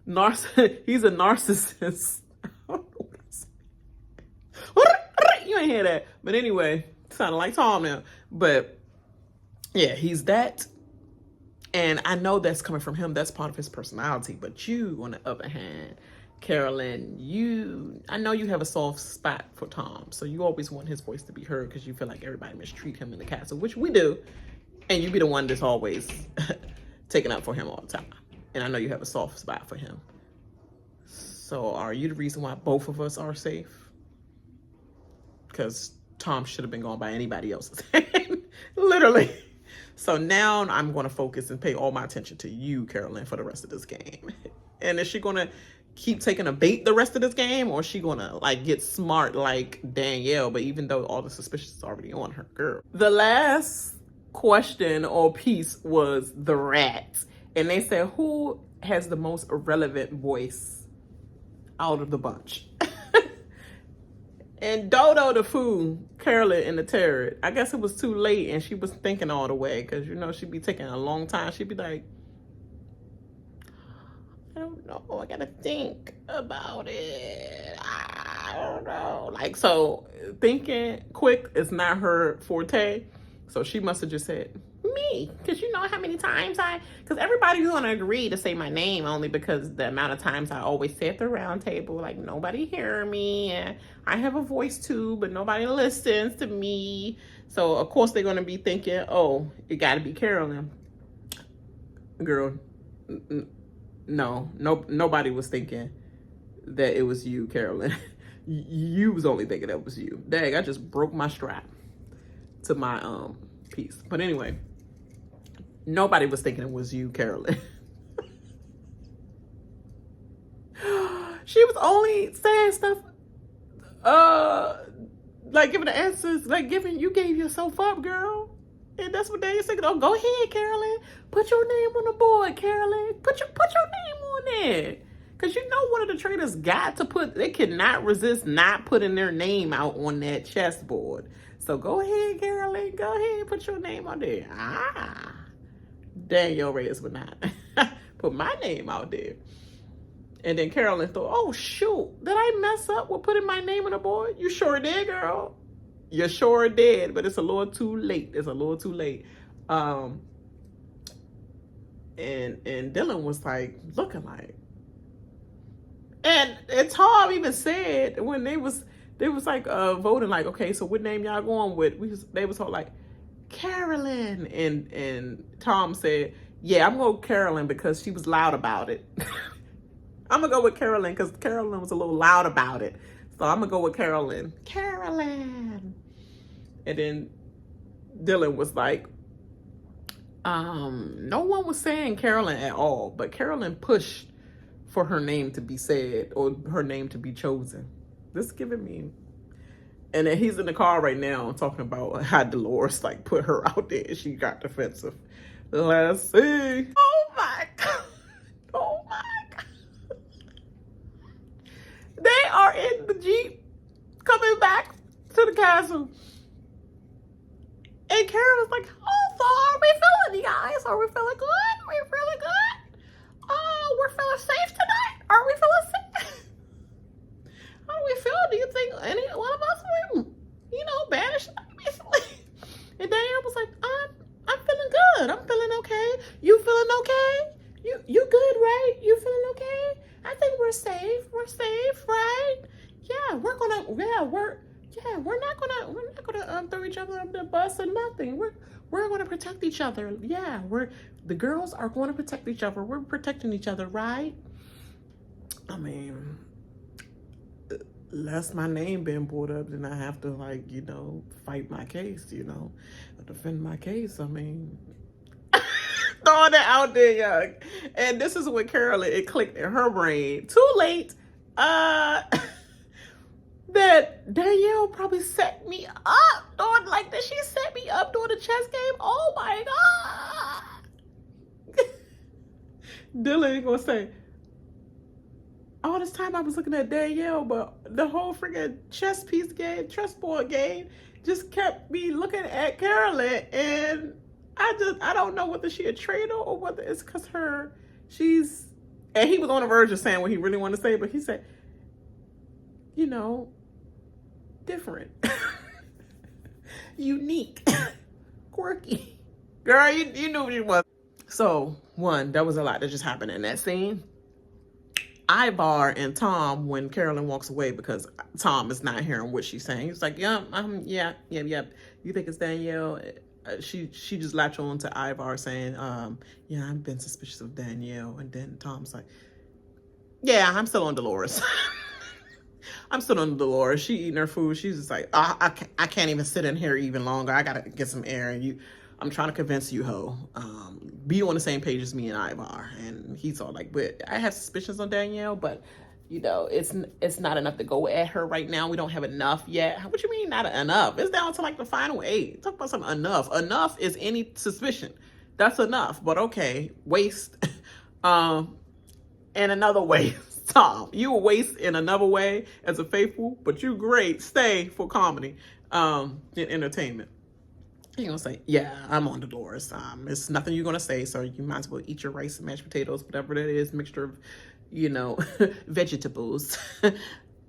He's a narcissist. I don't know what I said. You ain't hear that. But anyway, sounded like Tom now. But yeah, he's that. And I know that's coming from him. That's part of his personality. But you, on the other hand, Carolyn, I know you have a soft spot for Tom. So you always want his voice to be heard because you feel like everybody mistreat him in the castle, which we do. And you be the one that's always taking up for him all the time. And I know you have a soft spot for him. So are you the reason why both of us are safe? Because Tom should have been gone by anybody else's hand. Literally. So now I'm going to focus and pay all my attention to you, Carolyn, for the rest of this game. And is she going to keep taking a bait the rest of this game, or is she gonna like get smart like Danielle? But even though all the suspicion is already on her, girl. The last question or piece was the rat, and they said who has the most irrelevant voice out of the bunch. And Dodo the fool, Carolyn and the terror. I guess it was too late and she was thinking all the way, because you know she'd be taking a long time. She'd be like, I don't know, I gotta think about it. I don't know. Like, so thinking quick is not her forte. So she must have just said, me. Because you know how many times because everybody's going to agree to say my name only because the amount of times I always say at the round table, like, nobody hear me. And I have a voice too, but nobody listens to me. So, of course, they're going to be thinking, oh, it got to be Carolyn. Girl, no, nobody was thinking that it was you, Carolyn. You was only thinking that was you. Dang, I just broke my strap to my piece. But anyway, nobody was thinking it was you, Carolyn. She was only saying stuff, like giving the answers, like you gave yourself up, girl. And that's what they said. Oh, go ahead, Carolyn. Put your name on the board, Carolyn. Put your name on there. Because you know one of the traitors got to they cannot resist not putting their name out on that chessboard. So go ahead, Carolyn. Go ahead, put your name on there. Danielle Reyes would not put my name out there. And then Carolyn thought, oh, shoot. Did I mess up with putting my name on the board? You sure did, girl. You sure did, but it's a little too late. It's a little too late. And Dylan was like, looking like. And Tom even said when they was like voting, like, okay, so what name y'all going with? They was all like, Carolyn. And Tom said, yeah, I'm going with Carolyn because she was loud about it. I'm going to go with Carolyn because Carolyn was a little loud about it. So I'm going to go with Carolyn. Carolyn. And then Dylan was like, no one was saying Carolyn at all, but Carolyn pushed for her name to be said or her name to be chosen. This is giving me. And then he's in the car right now talking about how Dolores like put her out there and she got defensive. Let's see. Oh my God. Oh my God. They are in the Jeep coming back to the castle. And Carolyn's like, oh, so how are we feeling, you guys? Are we feeling good? Are we feeling good? Oh, we're feeling safe tonight? Are we feeling safe? How do we feel? Do you think any one of us were, banished recently? And Danielle was like, I'm feeling good. I'm feeling okay. You feeling okay? You good, right? You feeling okay? I think we're safe. We're safe, right? Yeah, we're not gonna throw each other under the bus or nothing. We're gonna protect each other. Yeah, the girls are going to protect each other. We're protecting each other, right? I mean, lest my name being brought up, then I have to fight my case, defend my case. I mean, throwing it out there, young. And this is what Carolyn, it clicked in her brain. Too late. That Danielle probably set me up did she set me up during the chess game? Oh my God. Dylan gonna say, all this time I was looking at Danielle, but the whole freaking chessboard game just kept me looking at Carolyn, and I don't know whether she a traitor or whether it's because and he was on the verge of saying what he really wanted to say, but he said, different, unique, quirky. Girl, you knew what it was. So, that was a lot that just happened in that scene. Ivar and Tom, when Carolyn walks away because Tom is not hearing what she's saying, he's like, yeah. You think it's Danielle? She just latched on to Ivar saying, yeah, I've been suspicious of Danielle. And then Tom's like, yeah, I'm still on Dolores. I'm still on Dolores. She eating her food. She's just like, I can't even sit in here even longer. I gotta get some air. And I'm trying to convince you, ho. Be on the same page as me and Ivar. And he's all like, but I have suspicions on Danielle, but You know, it's not enough to go at her right now. We don't have enough yet. What you mean not enough? It's down to like the final 8. Talk about something enough. Enough is any suspicion. That's enough. But okay, waste. And another way. Tom, you a waste in another way as a faithful, but you great. Stay for comedy, and entertainment. You're gonna say, yeah, I'm on Dolores. It's nothing you're gonna say, so you might as well eat your rice and mashed potatoes, whatever that is, mixture of, vegetables.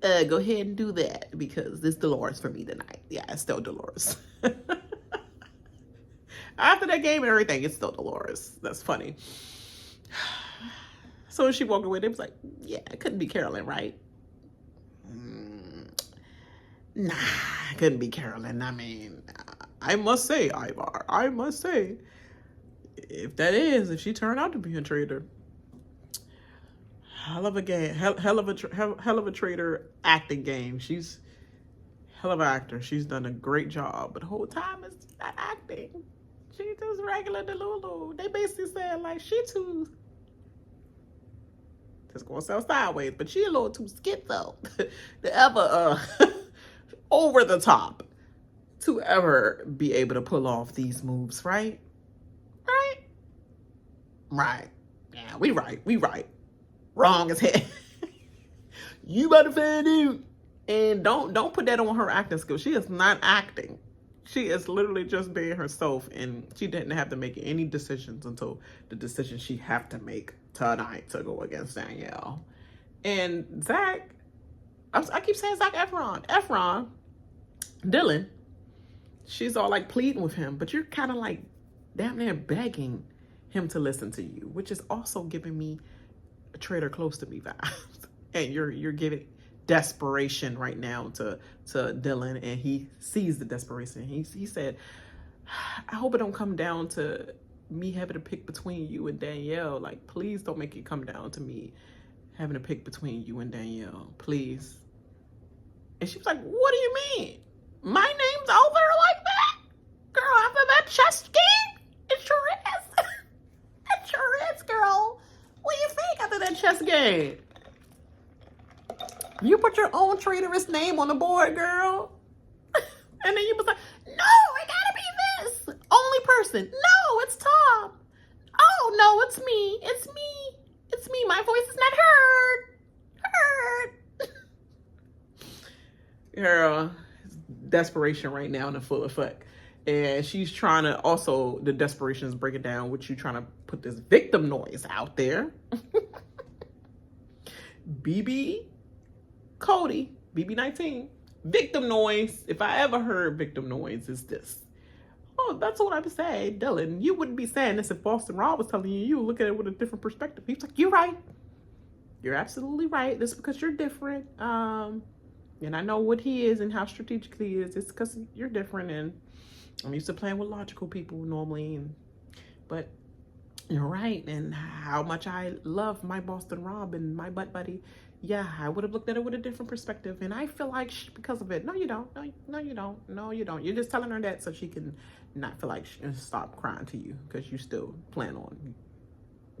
Go ahead and do that because it's Dolores for me tonight. Yeah, it's still Dolores. After that game and everything, it's still Dolores. That's funny. So when she walked away, they was like, yeah, it couldn't be Carolyn, right? Nah, it couldn't be Carolyn. I mean, I must say, Ivar, I must say, if she turned out to be a traitor, hell of a game, hell of a traitor acting game. She's hell of an actor. She's done a great job, but the whole time it's not acting. She's just regular Delulu. They basically said like she too. Just gonna sell sideways, but she a little too schizo to ever over the top to ever be able to pull off these moves, right? Right. Yeah, we right. Wrong as hell. You better find out. And don't put that on her acting skills. She is not acting. She is literally just being herself, and she didn't have to make any decisions until the decision she have to make tonight to go against Danielle. And Zach, I keep saying Zach Efron, Dylan, she's all like pleading with him, but you're kind of like damn near begging him to listen to you, which is also giving me a traitor close to me vibes. And you're giving desperation right now to Dylan, and he sees the desperation. He said, I hope it don't come down to me having to pick between you and Danielle. Like, please don't make it come down to me having to pick between you and Danielle, please. And she was like, what do you mean? My name's over like that? Girl, after that chess game? It sure is. It sure is, girl. What do you think after that chess game? You put your own traitorous name on the board, girl. And then you was like, no, it gotta be this. Only person. No, it's Tom. Oh, no, it's me. It's me. It's me. My voice is not heard. Girl, desperation right now in the full effect. And she's trying to also, the desperation is breaking down with you trying to put this victim noise out there. BB Cody, BB19, victim noise. If I ever heard victim noise, is this. Oh, that's what I would say, Dylan. You wouldn't be saying this if Boston Rob was telling you. You look at it with a different perspective. He's like, you're right. You're absolutely right. This is because you're different. And I know what he is and how strategic he is. It's because you're different. And I'm used to playing with logical people normally. But you're right. And how much I love my Boston Rob and my butt buddy. Yeah, I would have looked at it with a different perspective, and I feel like because of it. No, you don't. No, you don't. No, you don't. You're just telling her that so she can not feel like she stop crying to you because you still plan on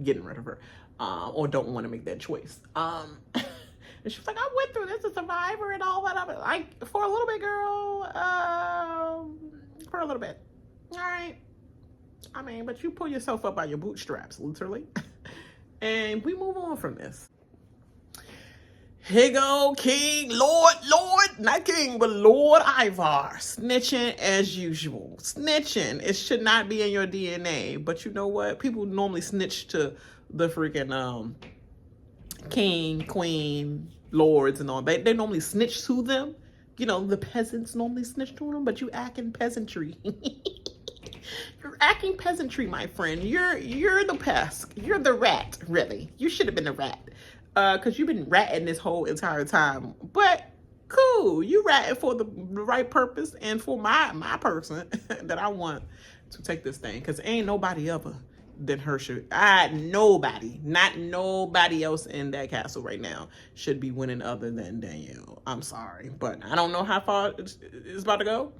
getting rid of her, or don't want to make that choice. And she was like, I went through this as a survivor and all that. Like, for a little bit, girl. For a little bit. All right. I mean, but you pull yourself up by your bootstraps, literally. And we move on from this. Here go King, Lord, not King, but Lord Ivar, snitching as usual. Snitching, it should not be in your DNA, but you know what? People normally snitch to the freaking king, queen, lords and all. They normally snitch to them. You know, the peasants normally snitch to them, but you acting peasantry. You're acting peasantry, my friend. You're the pest. You're the rat, really. You should have been a rat. Because you've been ratting this whole entire time. But cool, you ratting for the right purpose and for my person that I want to take this thing. Because ain't nobody other than her should. Nobody, not nobody else in that castle right now should be winning other than Danielle. I'm sorry, but I don't know how far it's about to go.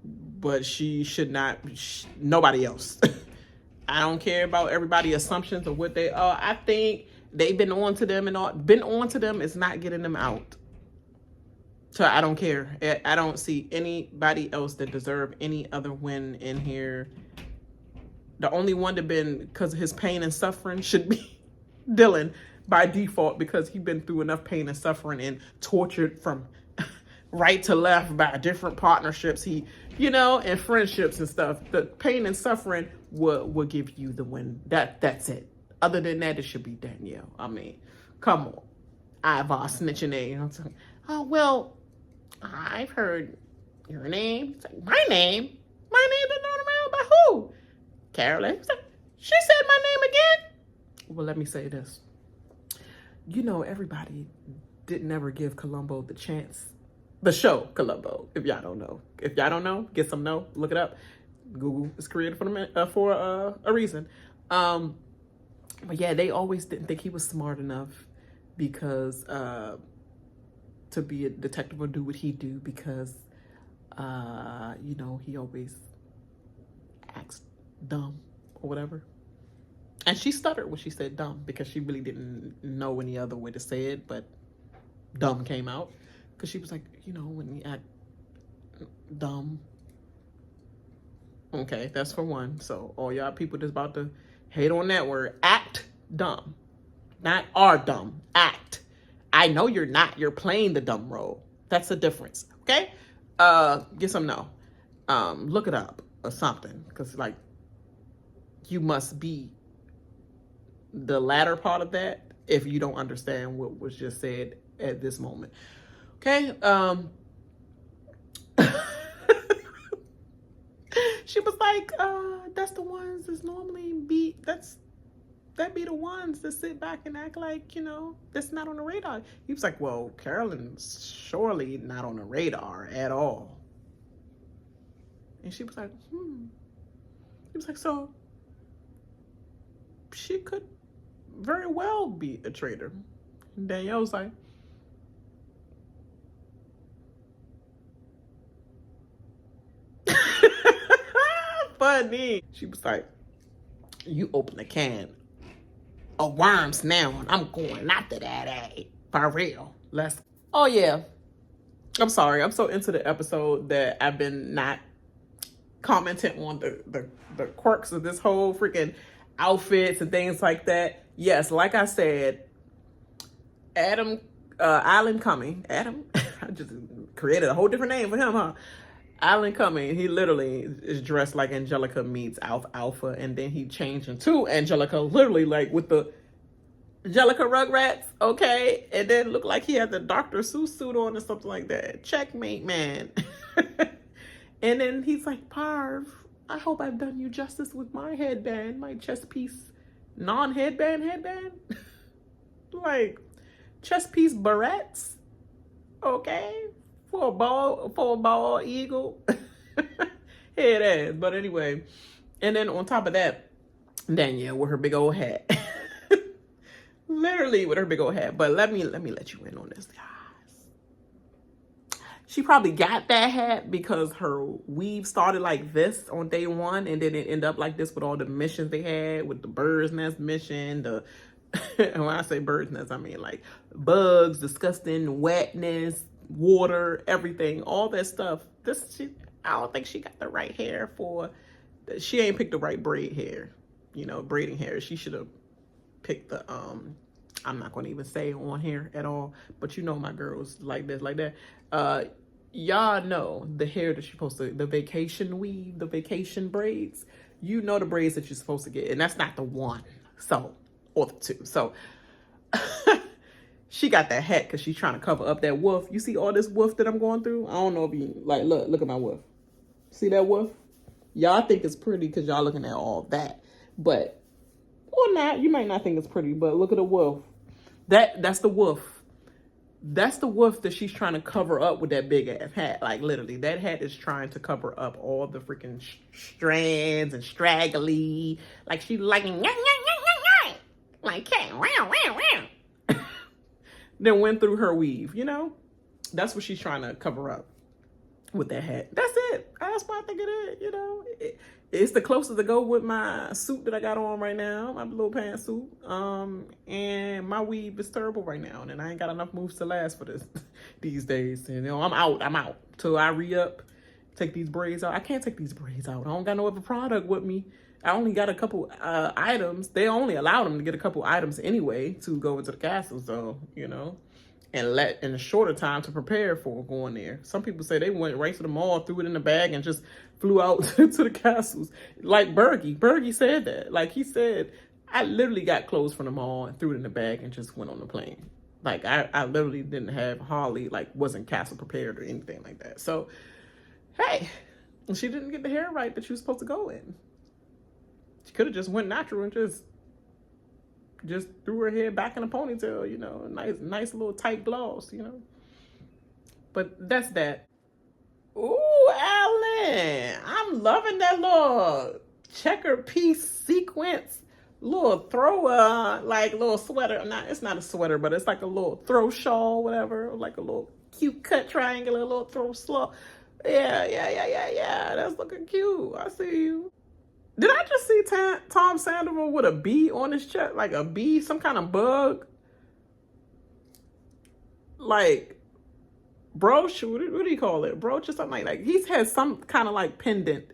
But she should not, nobody else. I don't care about everybody's assumptions of what they are. I think they've been on to them and all. Been on to them is not getting them out. So I don't care. I don't see anybody else that deserve any other win in here. The only one that been, because of his pain and suffering, should be Dylan by default, because he's been through enough pain and suffering and tortured from right to left by different partnerships, and friendships and stuff. The pain and suffering will give you the win. That's it. Other than that, it should be Danielle. I mean, come on. Ivar snitching a. Oh, well, I've heard your name. It's like, my name? My name been known around by who? Carolyn. Like, she said my name again? Well, let me say this. Everybody didn't ever give Columbo the chance. The show Columbo, if y'all don't know. If y'all don't know, get some know. Look it up. Google is created for a reason. But yeah, they always didn't think he was smart enough because to be a detective or do what he do, because he always acts dumb or whatever. And she stuttered when she said dumb because she really didn't know any other way to say it, but dumb came out. Because she was like, when you act dumb. Okay, that's for one. So all y'all people that's about to hate on that word, act dumb. Not are dumb, act. I know you're not. You're playing the dumb role. That's the difference, okay? Get some no. Look it up or something. Because, you must be the latter part of that if you don't understand what was just said at this moment. Okay, she was like, that's the ones that's normally that be the ones that sit back and act like, that's not on the radar. He was like, well, Carolyn's surely not on the radar at all. And she was like, He was like, so she could very well be a traitor. And Danielle was like, funny. She was like, you open a can of worms now, and I'm going after that, for real. Oh yeah, I'm sorry, I'm so into the episode that I've been not commenting on the quirks of this whole freaking outfits and things like that. Yes, like I said, Alan Cumming, Adam, I just created a whole different name for him, huh? Alan Cumming, he literally is dressed like Angelica meets Alpha, and then he changed into Angelica, literally with the Angelica Rugrats, okay? And then looked like he had the Dr. Seuss suit on or something like that. Checkmate, man. And then he's like, Parv, I hope I've done you justice with my headband, my chest piece, non-headband headband. Chest piece barrettes, okay? For a bald eagle. Head ass. But anyway, and then on top of that, Danielle with her big old hat. Literally with her big old hat. But let me let you in on this, guys. She probably got that hat because her weave started like this on day one, and then it ended up like this with all the missions they had, with the bird's nest mission, and when I say bird's nest, I mean bugs, disgusting wetness, water, everything, all that stuff. I don't think she got the right hair she ain't picked the right braid hair, braiding hair. She should have picked the I'm not going to even say on here at all, but my girls like this, like that. Y'all know the hair that you're supposed to, the vacation weave, the vacation braids, the braids that you're supposed to get, and that's not the one, or the two. So she got that hat because she's trying to cover up that wolf. You see all this wolf that I'm going through? I don't know if you, look at my wolf. See that wolf? Y'all think it's pretty because y'all looking at all that. But, or not, you might not think it's pretty, but look at the wolf. That's the wolf. That's the wolf that she's trying to cover up with that big ass hat. Literally, that hat is trying to cover up all the freaking strands and straggly. She then went through her weave, that's what she's trying to cover up. with that hat. That's it. That's what I think it is, you know. It's the closest to go with my suit that I got on right now, my little pantsuit. And my weave is terrible right now, and I ain't got enough moves to last for this these days. And, you know, I'm out till I re-up, take these braids out. I can't take these braids out. I don't got no other product with me. I only got a couple items. They only allow them to get a couple items anyway to go into the castle, so, you know, and let in a shorter time to prepare for going there. Some people say they went right to the mall, threw it in the bag, and just flew out to the castles. Like Bergie said that. Like, he said, I literally got clothes from the mall and threw it in the bag and just went on the plane. Like, I literally didn't have hardly, like, wasn't castle prepared or anything like that. So, hey, she didn't get the hair right that she was supposed to go in. She could have just went natural and just threw her hair back in a ponytail, you know, nice little tight gloss, you know. But that's that. Ooh, Alan, I'm loving that little checker piece sequence, little throw, like little sweater. It's not a sweater, but it's like a little throw shawl, whatever, like a little cute cut triangle, a little throw slaw. Yeah. That's looking cute. I see you. Did I just see Tom Sandoval with a bee on his chest? Like a bee, some kind of bug? Like, brooch? What do you call it? Brooch or something like that? He's had some kind of like pendant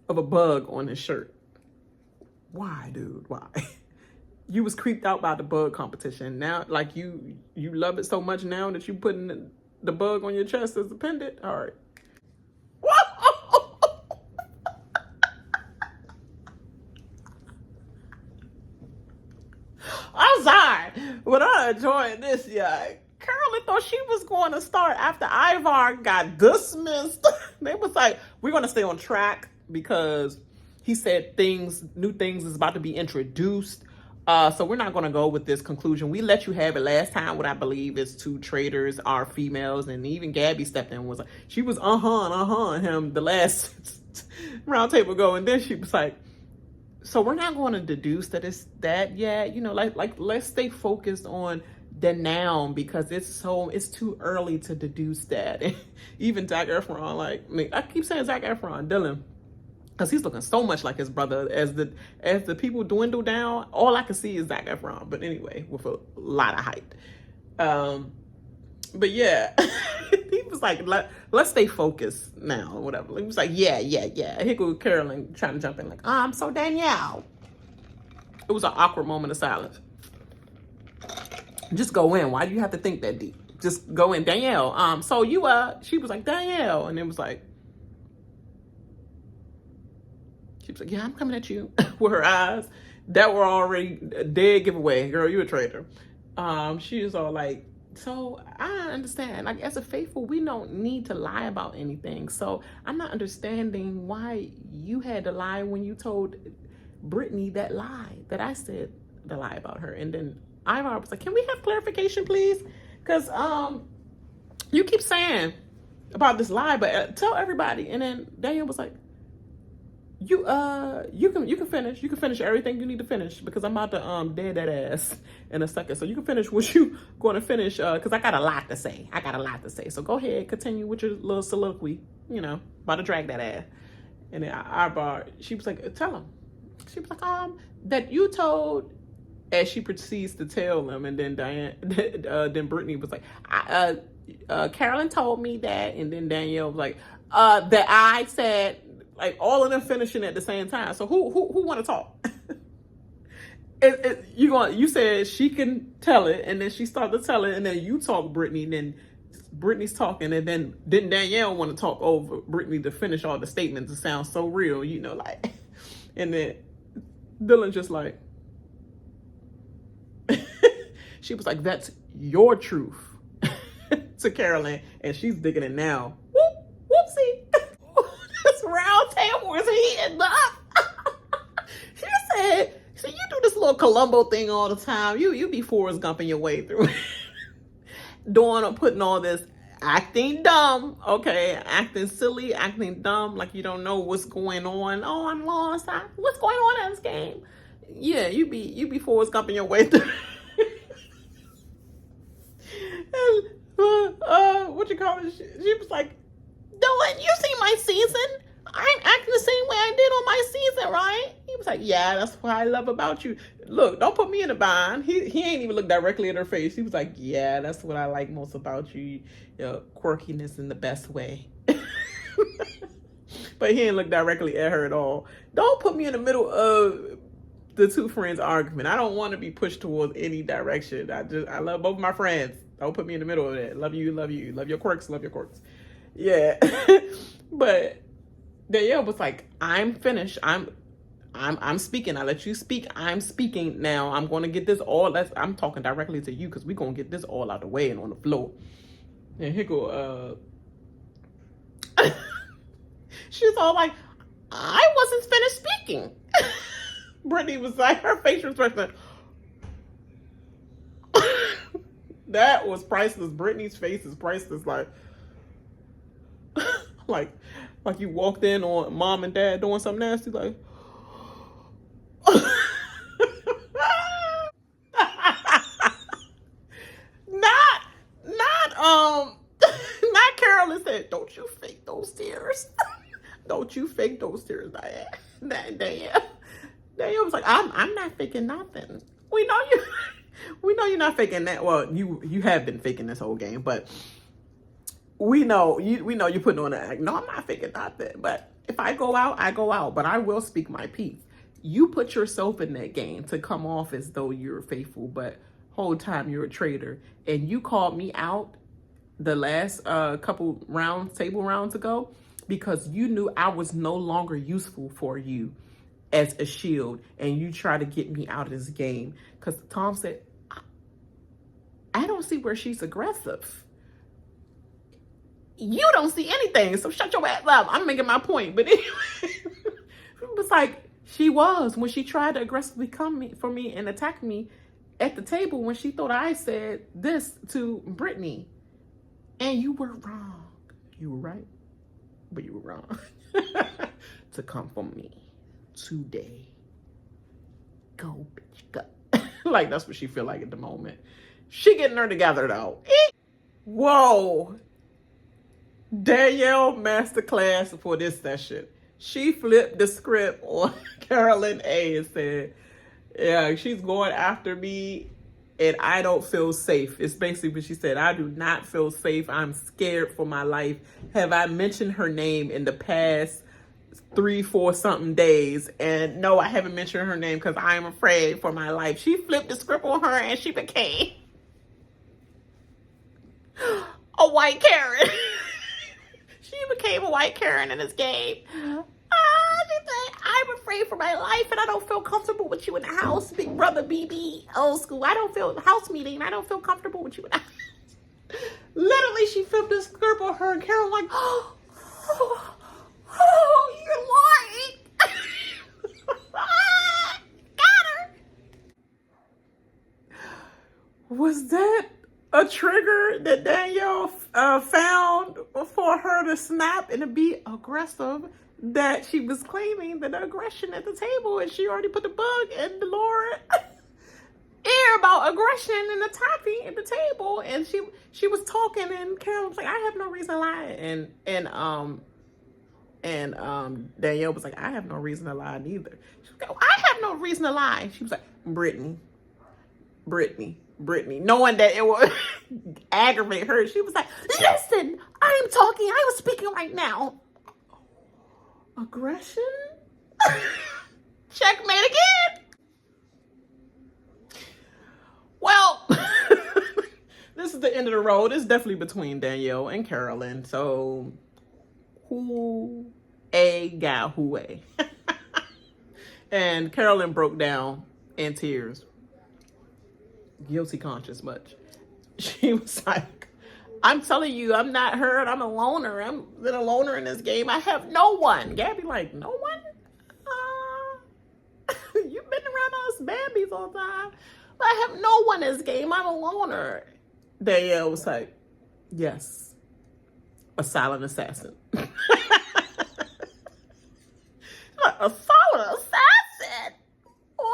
of a bug on his shirt. Why, dude? Why? You was creeped out by the bug competition. Now, like, you love it so much now that you putting the bug on your chest as a pendant? All right. I'm sorry, but I'm enjoying this, yeah. Carolyn thought she was going to start after Ivar got dismissed. They was like, we're going to stay on track because he said new things is about to be introduced. So we're not going to go with this conclusion. We let you have it last time. What I believe is 2 traitors are females, and even Gabby stepped in and was like, she was him the last round table go, and then she was like, so we're not going to deduce that it's that yet, you know, like let's stay focused on the noun because it's too early to deduce that. And even Zac Efron, like, I keep saying Zac Efron, Dylan, because he's looking so much like his brother. As the people dwindle down, all I can see is Zac Efron. But anyway, with a lot of height. But yeah, he was like, let's stay focused now, or whatever. He was like, yeah. Here goes Carolyn trying to jump in, like, so Danielle. It was an awkward moment of silence. Just go in. Why do you have to think that deep? Just go in. Danielle, so you, she was like, Danielle. And it was like, she was like, yeah, I'm coming at you with her eyes that were already a dead giveaway. Girl, you a traitor. She was all like, so I understand, like, as a faithful, we don't need to lie about anything. So I'm not understanding why you had to lie when you told Britney that lie, that I said the lie about her. And then Ivar was like, can we have clarification, please? Because you keep saying about this lie, but tell everybody. And then Danielle was like, you can finish everything you need to finish because I'm about to dead that ass in a second. So you can finish what you going to finish because I got a lot to say. So go ahead, continue with your little soliloquy. You know, about to drag that ass. And then Ivar, she was like, tell him. She was like, that you told. As she proceeds to tell them, and then then Britney was like, Carolyn told me that, and then Danielle was like, that I said. Like, all of them finishing at the same time. So who want to talk? You said she can tell it, and then she started to tell it, and then you talk, Britney, and then Britney's talking, and then didn't Danielle want to talk over Britney to finish all the statements? It sounds so real, you know, like. And then Dylan just like, she was like, that's your truth to Carolyn, and she's digging it now. Whoopsie. This round table is heating up. She said, so you do this little Columbo thing all the time. You be Forrest Gumping your way through. Doing or putting all this acting dumb, okay? Acting silly, acting dumb, like you don't know what's going on. Oh, I'm lost. What's going on in this game? Yeah, you be Forrest Gumping your way through. And, what you call it? She was like, Dylan, you see my season? I'm acting the same way I did on my season, right? He was like, yeah, that's what I love about you. Look, don't put me in a bind. He ain't even look directly at her face. He was like, yeah, that's what I like most about you. Your quirkiness in the best way. But he didn't look directly at her at all. Don't put me in the middle of the two friends' argument. I don't want to be pushed towards any direction. I love both my friends. Don't put me in the middle of that. Love you, love you. Love your quirks, love your quirks. Yeah. But Danielle was like, I'm finished. I'm speaking. I let you speak. I'm speaking now. I'm going to get this all. I'm talking directly to you because we're going to get this all out the way and on the floor. And here go, she's all like, I wasn't finished speaking. Britney was like, her facial expression. That was priceless. Britney's face is priceless. Like you walked in on mom and dad doing something nasty, like. Not Carolyn said, don't you fake those tears. Don't you fake those tears, Diane. Danielle was like, I'm not faking nothing. We know you're not faking that. Well, you have been faking this whole game, but we know you're putting on an act. No, I'm not faking nothing. But if I go out, I go out. But I will speak my piece. You put yourself in that game to come off as though you're faithful, but whole time you're a traitor. And you called me out the last couple table rounds ago, because you knew I was no longer useful for you as a shield, and you try to get me out of this game. Because Tom said, I don't see where she's aggressive. You don't see anything, so shut your ass up. I'm making my point. But anyway, it was like, she was, when she tried to aggressively come for me and attack me at the table when she thought I said this to Britney. And you were wrong. You were right, but you were wrong. To come for me today. Go, bitch, go. Like, that's what she feel like at the moment. She getting her together, though. Whoa. Danielle masterclass for this session. She flipped the script on Carolyn A and said, yeah, she's going after me and I don't feel safe. It's basically what she said. I do not feel safe. I'm scared for my life. Have I mentioned her name in the past 3-4 something days? And no, I haven't mentioned her name because I am afraid for my life. She flipped the script on her and she became a white Karen. She became a white Karen in this game. She said, I'm afraid for my life and I don't feel comfortable with you in the house. Big brother BB, old school. I don't feel, house meeting. I don't feel comfortable with you in the house. Literally, she flipped the script on her and Carol like, oh, you're lying. Got her. Was that a trigger that Danielle found for her to snap and to be aggressive, that she was claiming the aggression at the table, and she already put the bug in Dolores' ear about aggression and attacking at the table, and she was talking, and Carol was like, I have no reason to lie, and Danielle was like, I have no reason to lie neither. She was like, I have no reason to lie. She was like, Britney, knowing that it would aggravate her. She was like, listen, I am talking. I was speaking right now. Aggression? Checkmate again. Well, this is the end of the road. It's definitely between Danielle and Carolyn. So, who a gal who a? And Carolyn broke down in tears. Guilty conscious much. She was like, I'm telling you, I'm not hurt. I'm a loner. I'm been a loner in this game. I have no one. Gabby like, no one? You've been around us babbies all the time. But I have no one in this game. I'm a loner. Danielle was like, yes, a silent assassin. Like, a silent assassin? What?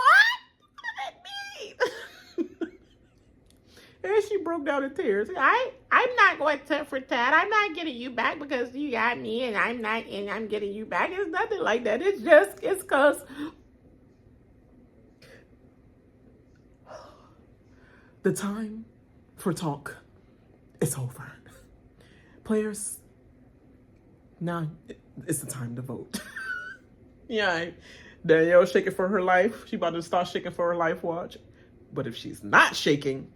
What does that mean? And she broke down in tears. I'm not go at tit for tat. I'm not getting you back because you got me, and I'm getting you back. It's nothing like that. It's because the time for talk is over. Players, now it's the time to vote. Yeah, Danielle shaking for her life. She about to start shaking for her life, watch. But if she's not shaking,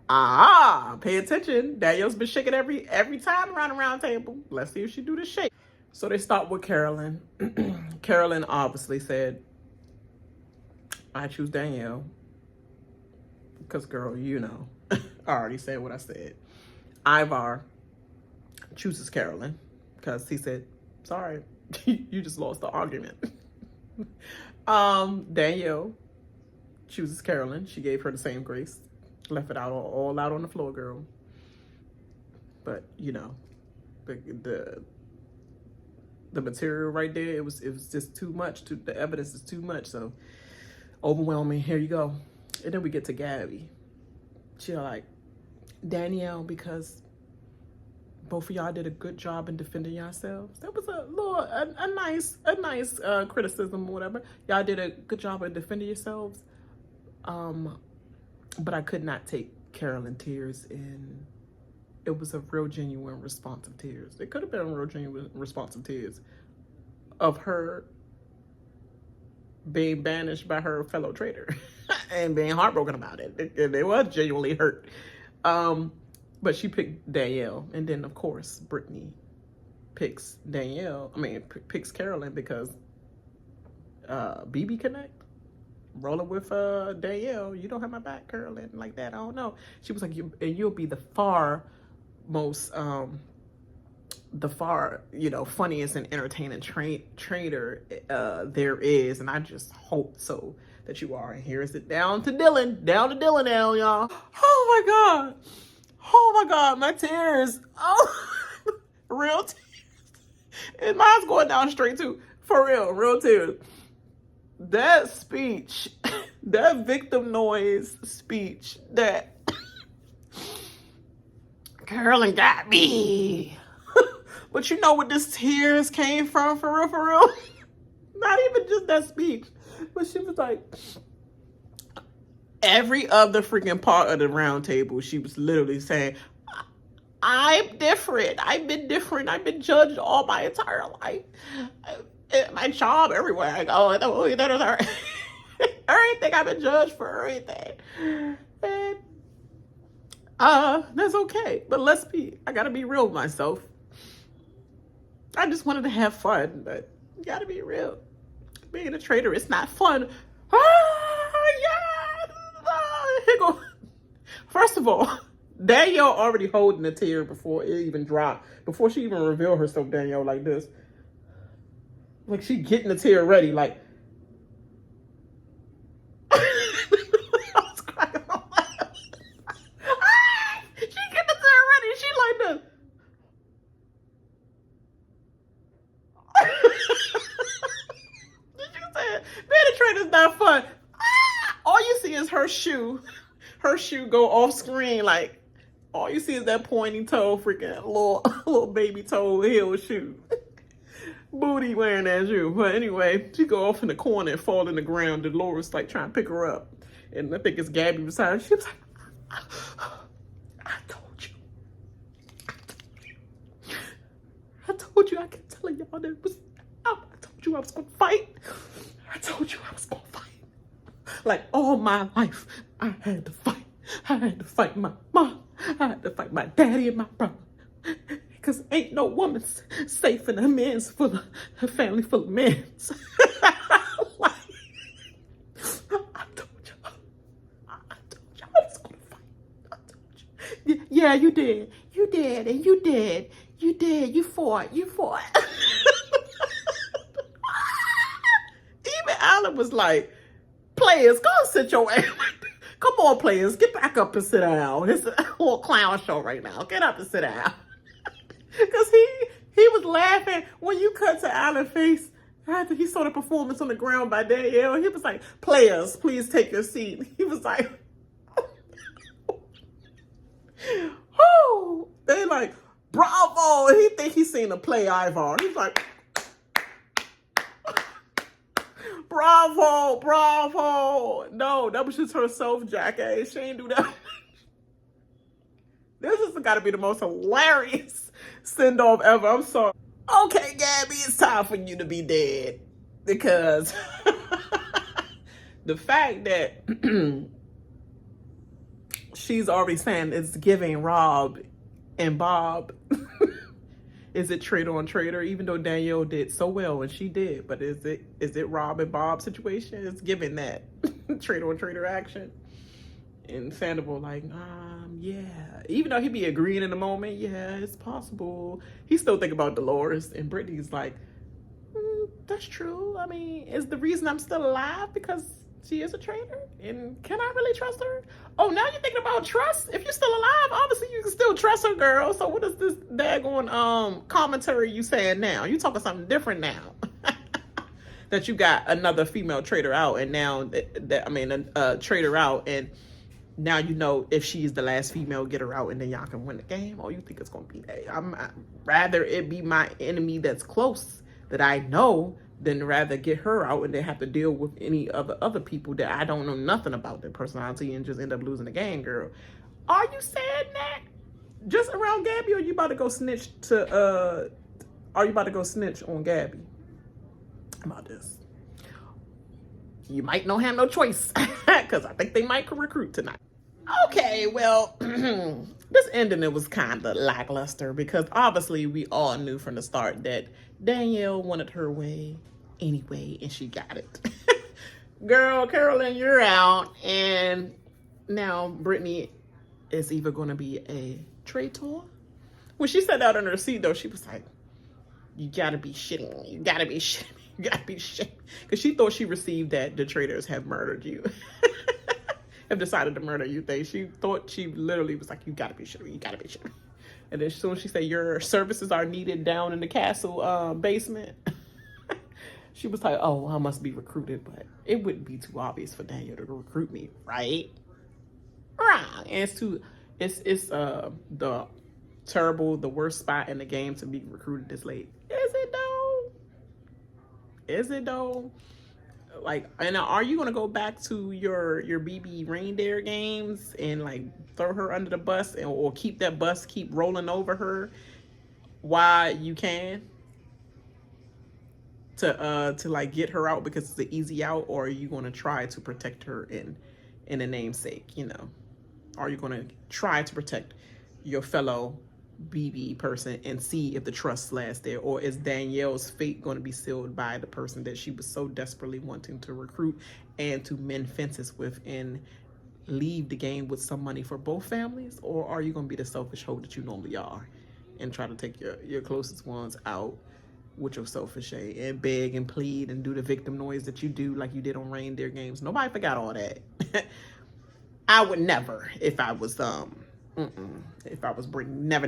pay attention. Danielle's been shaking every time around the round table. Let's see if she do the shake. So they start with Carolyn. Carolyn obviously said, I choose Danielle. Because, girl, you know, I already said what I said. Ivar chooses Carolyn because he said, sorry, you just lost the argument. Danielle chooses Carolyn. She gave her the same grace. Left it out all out on the floor, girl. But, you know, the material right there, it was just too much. The evidence is too much. So, overwhelming. Here you go. And then we get to Gabby. She's like, Danielle, because both of y'all did a good job in defending yourselves. That was a nice criticism or whatever. Y'all did a good job in defending yourselves. But I could not take Carolyn tears, and it was a real genuine response of tears. It could have been a real genuine response of tears of her being banished by her fellow traitor and being heartbroken about it. They was genuinely hurt. But she picked Danielle, and then of course Britney picks picks Carolyn because BB Connect. Rolling with Danielle, you don't have my back, Carolyn, like that. I don't know. She was like, you'll be the far most, funniest and entertaining trainer there is, and I just hope so that you are. And here's it down to Dylan now, y'all. Oh my God, my tears. Oh, real tears. And mine's going down straight too. For real tears. That speech, that victim noise speech that Carolyn got me. But you know what this tears came from, for real? Not even just that speech. But she was like, every other freaking part of the round table, she was literally saying, I'm different. I've been different. I've been judged all my entire life. My job, everywhere I go, that is everything. I've been judged for everything, and that's okay. But I gotta be real with myself. I just wanted to have fun, but you gotta be real. Being a traitor, it's not fun. Here go. First of all, Danielle already holding a tear before it even dropped, before she even revealed herself. Danielle like this. Like, she getting the tear ready, like. I was crying on laugh. She getting the tear ready. She like this. Did you say it? Being a traitor's not fun. All you see is her shoe. Her shoe go off screen, like, all you see is that pointy toe, freaking little baby toe heel shoe. Booty wearing that shoe. But anyway, she go off in the corner and fall in the ground. Dolores like trying to pick her up. And I think it's Gabby beside her. She was like, I told you. I kept telling y'all that I told you I was going to fight. I told you I was going to fight. Like, all my life, I had to fight. I had to fight my mom. I had to fight my daddy and my brother. Because ain't no woman safe in her family full of men. Like, I told you I was going to fight. I told you. Yeah, you did. And you did. You fought. Even Alan was like, players, go sit your ass. Come on, players, get back up and sit down. It's a whole clown show right now. Get up and sit down. Because he was laughing when you cut to Alan's face after he saw the performance on the ground by Danielle. He was like, players, please take your seat. He was like, oh, they Bravo! He think he's seen a play Ivar. He's like, bravo, bravo. No, that was just herself, jackass. She ain't do that. This has got to be the most hilarious send-off ever. I'm sorry. Okay, Gabby, it's time for you to be dead. Because the fact that she's already saying it's giving Rob and Bob. Is it traitor on traitor? Even though Danielle did so well, and she did, but is it Rob and Bob situation? It's giving that traitor on traitor action. And Sandoval like, yeah. Even though he be agreeing in the moment, yeah, it's possible. He's still thinking about Dolores, and Britney's like, that's true. I mean, is the reason I'm still alive because she is a traitor? And can I really trust her? Oh, now you're thinking about trust? If you're still alive, obviously you can still trust her, girl. So what is this daggone commentary you saying now? You talking something different now. That you got another female traitor out, and now a traitor out, and now you know if she's the last female, get her out, and then y'all can win the game. Or you think it's gonna be that? I'd rather it be my enemy that's close that I know than rather get her out and then have to deal with any other people that I don't know nothing about their personality and just end up losing the game, girl. Are you saying that just around Gabby, or you about to go snitch to are you about to go snitch on Gabby about this? You might not have no choice because I think they might recruit tonight. Okay, well, this ending, it was kind of lackluster because obviously we all knew from the start that Danielle wanted her way anyway, and she got it. Girl, Carolyn, you're out, and now Britney is either going to be a traitor. When she sat out in her seat, though, she was like, you gotta be shitting me. You gotta be shitting me. You gotta be shitting me. Because she thought she received that the traitors have murdered you. Have decided to murder you. She thought she literally was like, you gotta be shitting me. You gotta be shitting me. And then as soon as she said, your services are needed down in the castle basement, she was like, oh, I must be recruited. But it wouldn't be too obvious for Danielle to recruit me, right? Right. And it's the worst spot in the game to be recruited this late. Is it though? Like, and are you gonna go back to your BB reindeer games and like throw her under the bus or keep that bus keep rolling over her while you can to like get her out because it's an easy out? Or are you gonna try to protect her in a namesake? You know, are you gonna try to protect your fellow BB person and see if the trust lasts there? Or is Danielle's fate going to be sealed by the person that she was so desperately wanting to recruit and to mend fences with and leave the game with some money for both families? Or are you going to be the selfish hoe that you normally are and try to take your closest ones out with your selfish shade and beg and plead and do the victim noise that you do like you did on reindeer games? Nobody forgot all that. I would never, if I was if I was Britney, never.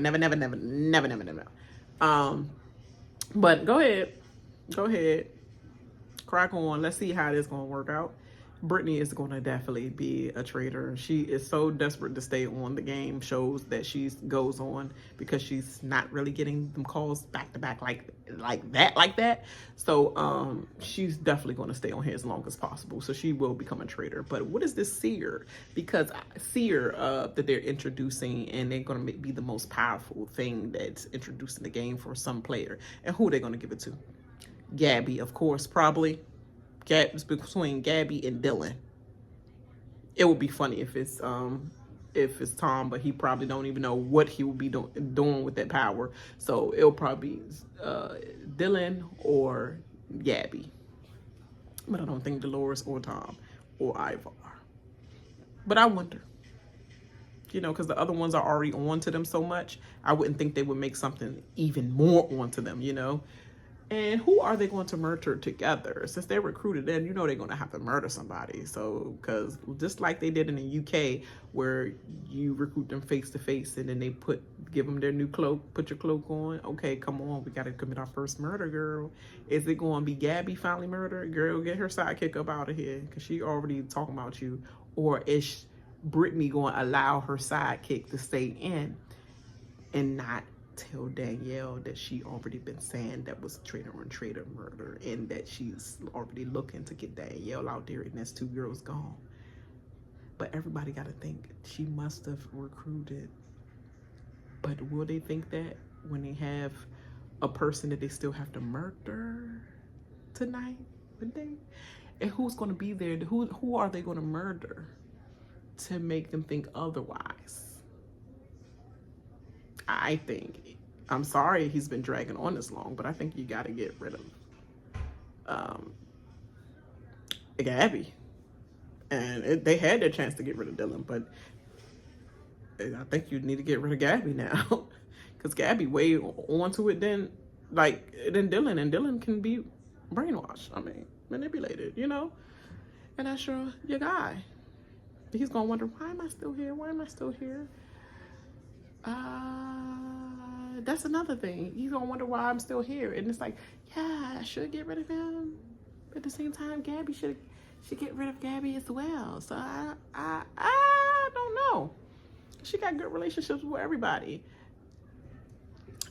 But go ahead, crack on. Let's see how this gonna work out. Britney is gonna definitely be a traitor. She is so desperate to stay on the game shows that she goes on because she's not really getting them calls back to back like that. So she's definitely gonna stay on here as long as possible. So she will become a traitor. But what is this seer? Because seer that they're introducing, and they're gonna be the most powerful thing that's introducing the game for some player. And who are they gonna give it to? Gabby, of course, probably. It's between Gabby and Dylan. It would be funny if it's Tom, but he probably don't even know what he will be doing with that power. So it'll probably be Dylan or Gabby. But I don't think Dolores or Tom or Ivar. But I wonder. You know, because the other ones are already on to them so much. I wouldn't think they would make something even more onto them, you know. And who are they going to murder together? Since they're recruited in, you know they're going to have to murder somebody. So, because just like they did in the UK, where you recruit them face to face and then they give them their new cloak, put your cloak on. Okay, come on, we got to commit our first murder, girl. Is it going to be Gabby finally murdered? Girl, get her sidekick up out of here because she already talking about you. Or is Britney going to allow her sidekick to stay in and not tell Danielle that she already been saying that was traitor on traitor murder, and that she's already looking to get Danielle out there, and that's 2 girls gone. But everybody got to think she must have recruited. But will they think that when they have a person that they still have to murder tonight? Would they? And who's going to be there? Who are they going to murder to make them think otherwise? I think, I'm sorry he's been dragging on this long, but I think you got to get rid of Gabby. And they had their chance to get rid of Dylan, but I think you need to get rid of Gabby now. Because Gabby way onto it than Dylan. And Dylan can be brainwashed. I mean, manipulated, you know? And that's your guy. He's going to wonder, why am I still here? Why am I still here? That's another thing. He's going to wonder why I'm still here. And it's like, yeah, I should get rid of him. But at the same time, Gabby should get rid of Gabby as well. So I don't know. She got good relationships with everybody.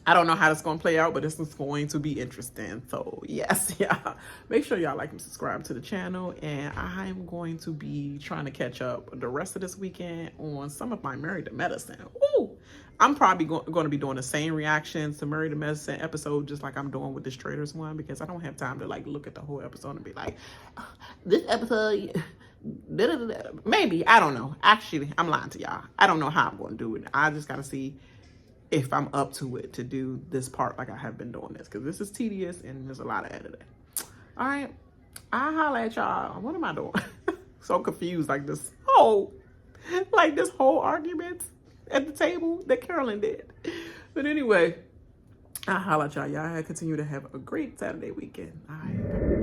I don't know how this is going to play out, but this is going to be interesting. So yes, yeah. Make sure y'all like and subscribe to the channel. And I'm going to be trying to catch up the rest of this weekend on some of my Married to Medicine. Ooh, I'm probably going to be doing the same reactions to Married to Medicine episode, just like I'm doing with this Traitors one, because I don't have time to look at the whole episode and be like, this episode, maybe, I don't know. Actually, I'm lying to y'all. I don't know how I'm going to do it. I just got to see if I'm up to it to do this part like I have been doing this, because this is tedious and there's a lot of editing. All right, I'll holler at y'all. What am I doing? So confused, this whole argument at the table that Carolyn did. But anyway, I'll holler at y'all. Y'all continue to have a great Saturday weekend. All right.